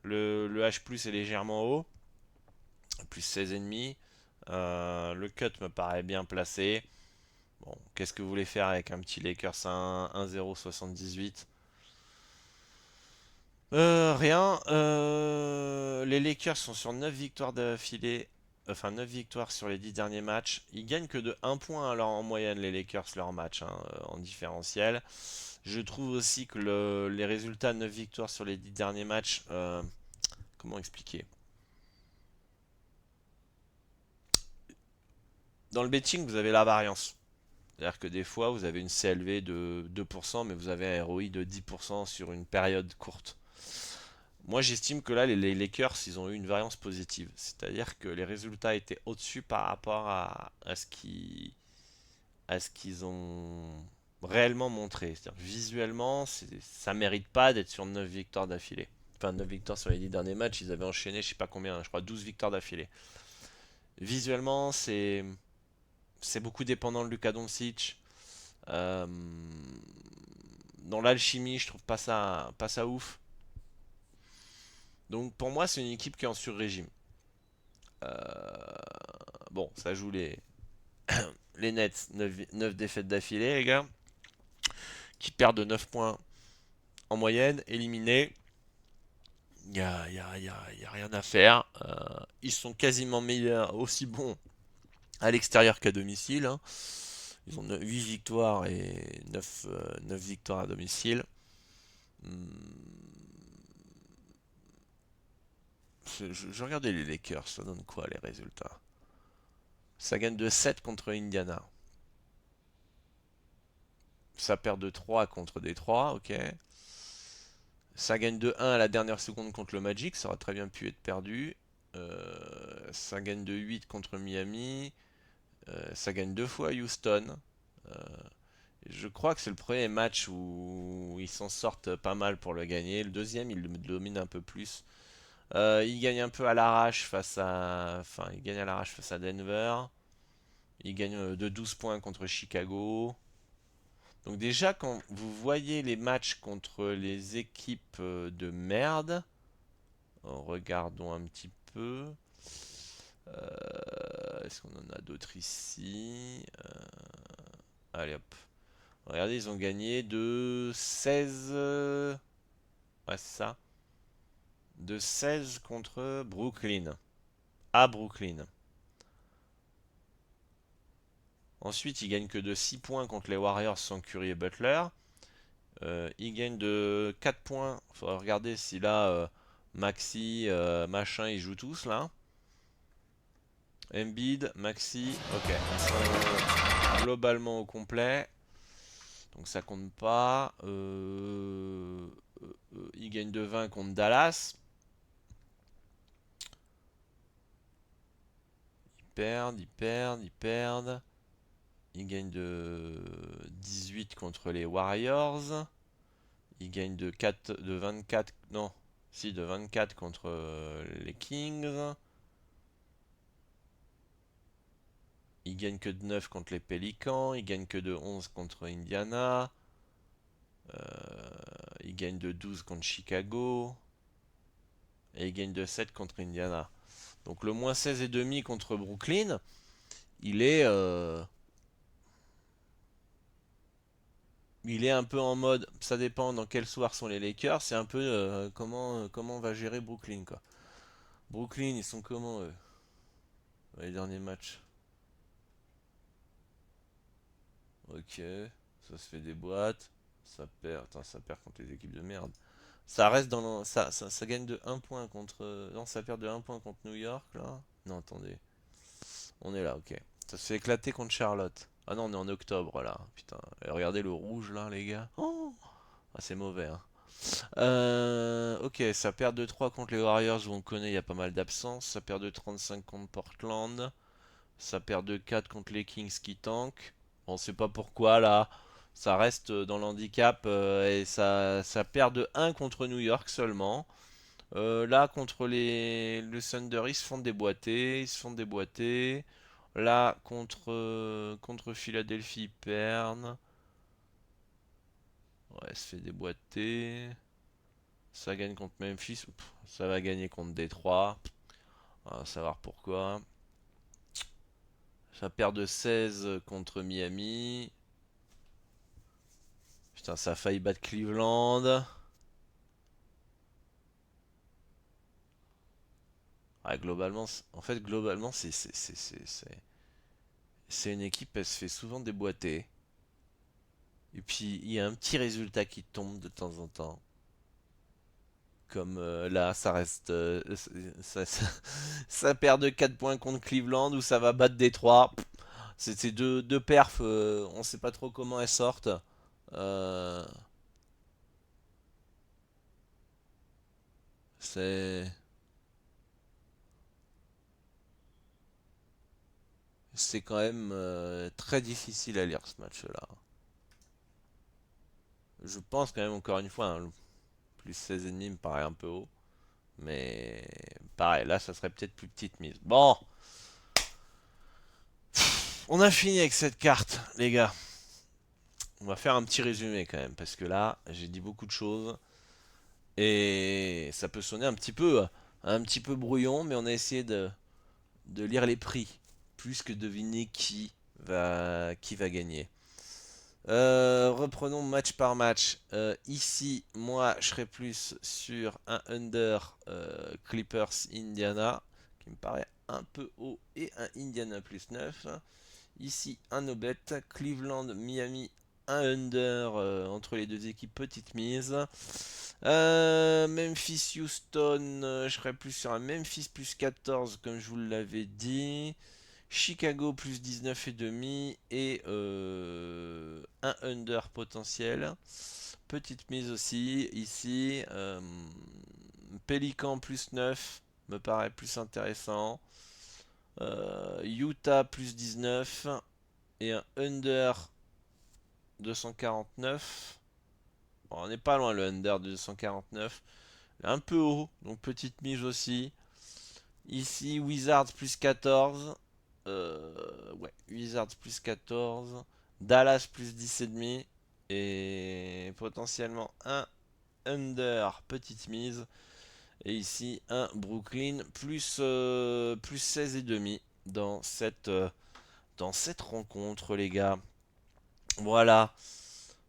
le H+ est légèrement haut, +16,5. Le cut me paraît bien placé. Bon, qu'est-ce que vous voulez faire avec un petit Lakers à 1-0-78? Rien. Les Lakers sont sur 9 victoires d'affilée. Enfin, 9 victoires sur les 10 derniers matchs. Ils gagnent que de 1 point alors, en moyenne, les Lakers, leur match, hein, en différentiel. Je trouve aussi que les résultats, 9 victoires sur les 10 derniers matchs, comment expliquer? Dans le betting, vous avez la variance. C'est-à-dire que des fois, vous avez une CLV de 2%, mais vous avez un ROI de 10% sur une période courte. Moi, j'estime que là, les Lakers, ils ont eu une variance positive. C'est-à-dire que les résultats étaient au-dessus par rapport à ce qu'ils ont réellement montré. C'est-à-dire que visuellement, ça mérite pas d'être sur 9 victoires d'affilée. Enfin, 9 victoires sur les 10 derniers matchs, ils avaient enchaîné, je sais pas combien, je crois 12 victoires d'affilée. Visuellement, c'est beaucoup dépendant de Luka Doncic. Euh, dans l'alchimie, je trouve pas ça ouf. Donc pour moi, c'est une équipe qui est en sur-régime. Bon, ça joue les Nets, 9 défaites d'affilée, les gars, qui perdent de 9 points en moyenne, éliminés. Y a rien à faire. Ils sont quasiment meilleurs, aussi bons à l'extérieur qu'à domicile, hein. Ils ont 8 victoires et 9 victoires à domicile. Hmm, je regardais les Lakers, ça donne quoi les résultats? Ça gagne de 7 contre Indiana. Ça perd de 3 contre Détroit, ok. Ça gagne de 1 à la dernière seconde contre le Magic, ça aurait très bien pu être perdu. Ça gagne de 8 contre Miami. Ça gagne deux fois à Houston. Euh, je crois que c'est le premier match où ils s'en sortent pas mal pour le gagner. Le deuxième, ils le dominent un peu plus. Ils gagnent un peu à l'arrache face à... Enfin, ils gagnent à l'arrache face à Denver. Ils gagnent de 12 points contre Chicago. Donc déjà, quand vous voyez les matchs contre les équipes de merde, regardons un petit peu. Est-ce qu'on en a d'autres ici? Allez hop. Regardez, ils ont gagné de 16. Ouais, c'est ça. De 16 contre Brooklyn. À Brooklyn. Ensuite, ils gagnent que de 6 points contre les Warriors sans Curry et Butler. Ils gagnent de 4 points. Faudrait regarder si là, Maxi, machin, ils jouent tous là. Embiid, Maxi, ok. Ils sont globalement au complet. Donc ça compte pas. Ils gagnent de 20 contre Dallas. Ils perdent, ils perdent, ils perdent. Ils gagnent de 18 contre les Warriors. Ils gagnent de 24. Non, si, de 24 contre les Kings. Ils gagnent que de 9 contre les Pelicans. Ils gagnent que de 11 contre Indiana. Ils gagnent de 12 contre Chicago. Et ils gagnent de 7 contre Indiana. Donc le moins 16,5 contre Brooklyn, il est, il est un peu en mode, ça dépend dans quel soir sont les Lakers, c'est un peu comment on va gérer Brooklyn quoi. Brooklyn, ils sont comment eux, les derniers matchs? Ok, ça se fait des boîtes, ça perd, attends, ça perd contre les équipes de merde. Ça reste dans ça gagne de 1 point contre, non, ça perd de 1 point contre New York là. Non, attendez, on est là, ok. Ça se fait éclater contre Charlotte. Ah non, on est en octobre là, putain. Et regardez le rouge là, les gars. Oh, ah, c'est mauvais, hein. Ok, ça perd de 3 contre les Warriors où on connaît, il y a pas mal d'absences. Ça perd de 35 contre Portland. Ça perd de 4 contre les Kings qui tankent. On sait pas pourquoi là. Ça reste dans l'handicap et ça perd de 1 contre New York seulement. Là, contre le Thunder, ils se font déboîter. Ils se font déboîter. Là, contre Philadelphie, ils perdent. Ouais, se fait déboîter. Ça gagne contre Memphis. Ça va gagner contre Détroit. On va savoir pourquoi. Ça perd de 16 contre Miami. Putain, ça a failli battre Cleveland. Ouais, globalement, en fait, globalement, c'est une équipe, elle se fait souvent déboîter. Et puis, il y a un petit résultat qui tombe de temps en temps. Comme là, ça reste. Ça perd de 4 points contre Cleveland ou ça va battre Détroit. C'est deux perfs, on sait pas trop comment elles sortent. Euh, c'est. C'est quand même très difficile à lire ce match-là. Je pense quand même, encore une fois, hein, plus 16,5 me paraît un peu haut. Mais pareil, là, ça serait peut-être plus petite mise. Bon, on a fini avec cette carte, les gars. On va faire un petit résumé quand même, parce que là, j'ai dit beaucoup de choses. Et ça peut sonner un petit peu brouillon, mais on a essayé de lire les prix, plus que deviner qui va gagner. Reprenons match par match. Ici, moi, je serais plus sur un under Clippers Indiana, qui me paraît un peu haut, et un Indiana plus 9. Ici, un no bet. Cleveland Miami, un under entre les deux équipes, petite mise. Memphis Houston, je serais plus sur un Memphis plus 14, comme je vous l'avais dit. Chicago plus 19 et demi et un under potentiel. Petite mise aussi ici. Pélican plus 9 me paraît plus intéressant. Utah plus 19 et un under 249. Bon, on n'est pas loin le under de 249. Un peu haut, donc petite mise aussi. Ici, Wizards plus 14. Ouais, Wizards plus 14. Dallas plus 10,5. Et potentiellement un under, petite mise. Et ici, un Brooklyn plus 16,5 dans cette rencontre, les gars. Voilà,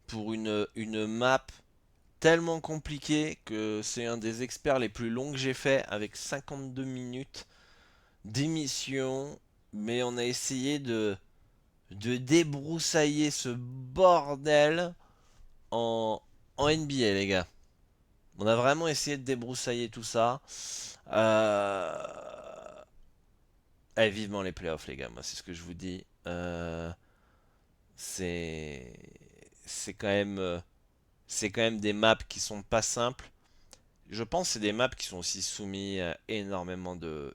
pour une map tellement compliquée que c'est un des experts les plus longs que j'ai fait avec 52 minutes d'émission, mais on a essayé de débroussailler ce bordel en, en NBA, les gars. On a vraiment essayé de débroussailler tout ça. Euh... Allez, vivement les playoffs, les gars. Moi, c'est ce que je vous dis. C'est c'est quand même c'est quand même des maps qui sont pas simples. Je pense que c'est des maps qui sont aussi soumis à énormément de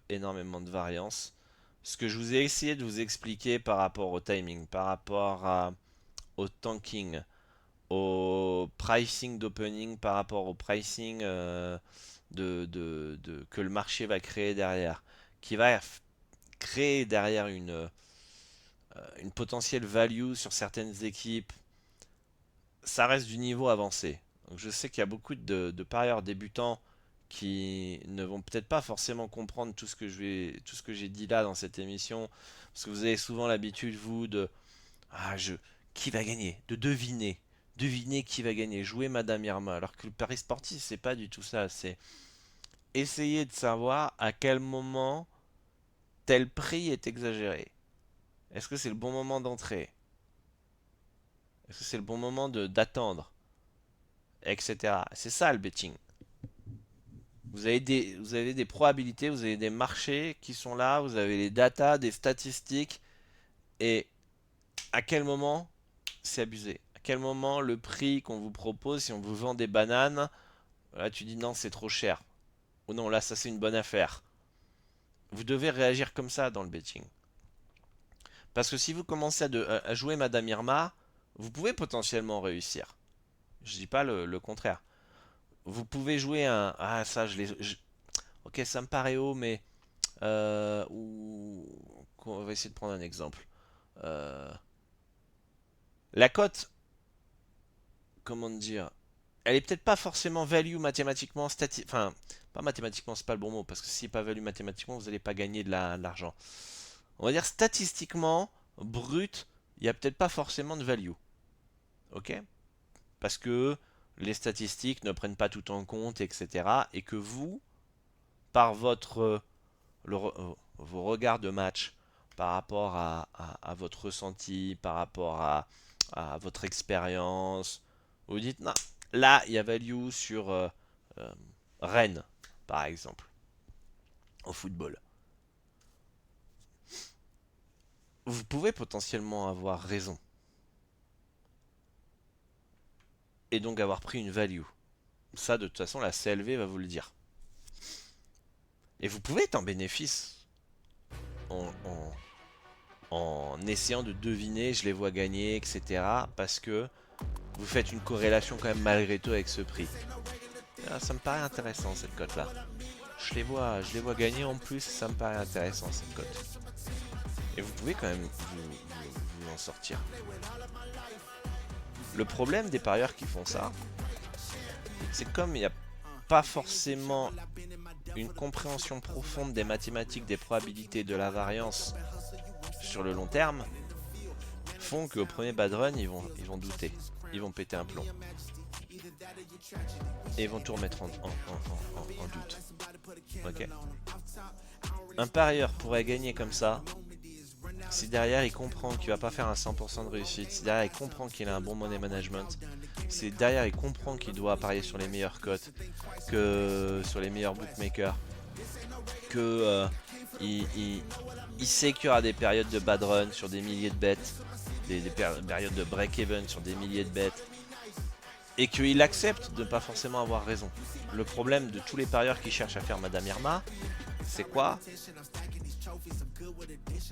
variance. Ce que je vous ai essayé de vous expliquer par rapport au timing, par rapport au tanking, au pricing d'opening, par rapport au pricing que le marché va créer derrière, qui va créer derrière une potentielle value sur certaines équipes, ça reste du niveau avancé. Donc je sais qu'il y a beaucoup de parieurs débutants qui ne vont peut-être pas forcément comprendre tout ce que j'ai dit là dans cette émission, parce que vous avez souvent l'habitude, vous, ah, qui va gagner, de deviner qui va gagner, jouer Madame Irma, alors que le pari sportif, c'est pas du tout ça, c'est essayer de savoir à quel moment tel prix est exagéré. Est-ce que c'est le bon moment d'entrer? Est-ce que c'est le bon moment d'attendre? Etc. C'est ça le betting. Vous avez des probabilités, vous avez des marchés qui sont là, vous avez les datas, des statistiques, et à quel moment c'est abusé? À quel moment le prix qu'on vous propose, si on vous vend des bananes, là tu dis non c'est trop cher, ou non là ça c'est une bonne affaire. Vous devez réagir comme ça dans le betting. Parce que si vous commencez à jouer Madame Irma, vous pouvez potentiellement réussir. Je dis pas le contraire. Vous pouvez jouer un... Ah ça ok ça me paraît haut mais... On va essayer de prendre un exemple. Euh, la cote, comment dire, elle est peut-être pas forcément value mathématiquement, enfin, pas mathématiquement, c'est pas le bon mot, parce que si pas value mathématiquement, vous n'allez pas gagner de l'argent. On va dire statistiquement, brut, il n'y a peut-être pas forcément de value. Ok? Parce que les statistiques ne prennent pas tout en compte, etc. Et que vous, par votre vos regards de match par rapport à votre ressenti, par rapport à votre expérience. Vous dites, non, là, il y a value sur euh, Rennes, par exemple, au football. Vous pouvez potentiellement avoir raison. Et donc avoir pris une value. Ça, de toute façon, la CLV va vous le dire. Et vous pouvez être en bénéfice en, en essayant de deviner, je les vois gagner, etc. Parce que vous faites une corrélation quand même malgré tout avec ce prix. Ah, ça me paraît intéressant cette cote là. Je les vois gagner en plus, ça me paraît intéressant cette cote. Et vous pouvez quand même vous en sortir. Le problème des parieurs qui font ça, c'est comme il n'y a pas forcément une compréhension profonde des mathématiques, des probabilités, de la variance sur le long terme, font qu'au premier bad run, ils vont douter. Ils vont péter un plomb. Et ils vont tout remettre en doute. Ok. Un parieur pourrait gagner comme ça si derrière il comprend qu'il va pas faire un 100% de réussite, si derrière il comprend qu'il a un bon money management, si derrière il comprend qu'il doit parier sur les meilleures cotes, que sur les meilleurs bookmakers, que il sait qu'il y aura des périodes de bad run sur des milliers de bêtes, des périodes de break-even sur des milliers de bêtes, et qu'il accepte de ne pas forcément avoir raison. Le problème de tous les parieurs qui cherchent à faire Madame Irma, c'est quoi?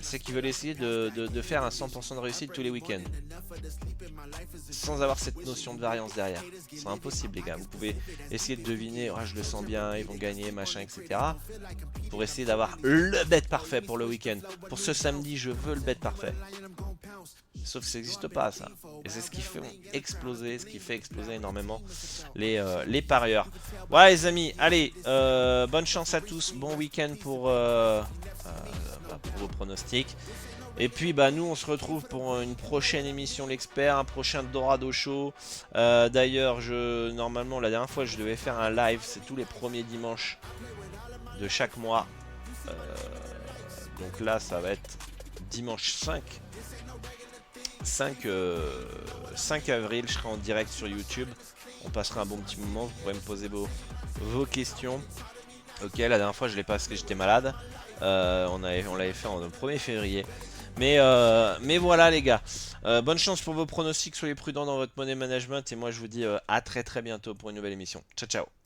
C'est qu'ils veulent essayer de faire un 100% de réussite tous les week-ends. Sans avoir cette notion de variance derrière. C'est impossible les gars. Vous pouvez essayer de deviner, oh, je le sens bien, ils vont gagner, machin, etc. Pour essayer d'avoir le bet parfait pour le week-end. Pour ce samedi, je veux le bet parfait. Sauf que ça n'existe pas ça. Et c'est ce qui fait exploser, énormément les parieurs. Voilà les amis, allez, bonne chance à tous, bon week-end pour vos pronostics. Et puis bah nous on se retrouve pour une prochaine émission l'expert, un prochain Dorado Show. D'ailleurs normalement la dernière fois je devais faire un live, c'est tous les premiers dimanches de chaque mois. Donc là ça va être dimanche 5 avril, je serai en direct sur YouTube. On passera un bon petit moment, vous pourrez me poser vos questions. Ok, la dernière fois je l'ai pas parce que j'étais malade. On l'avait fait en 1er février. Mais voilà les gars. Bonne chance pour vos pronostics, soyez prudents dans votre money management. Et moi je vous dis à très bientôt pour une nouvelle émission. Ciao ciao.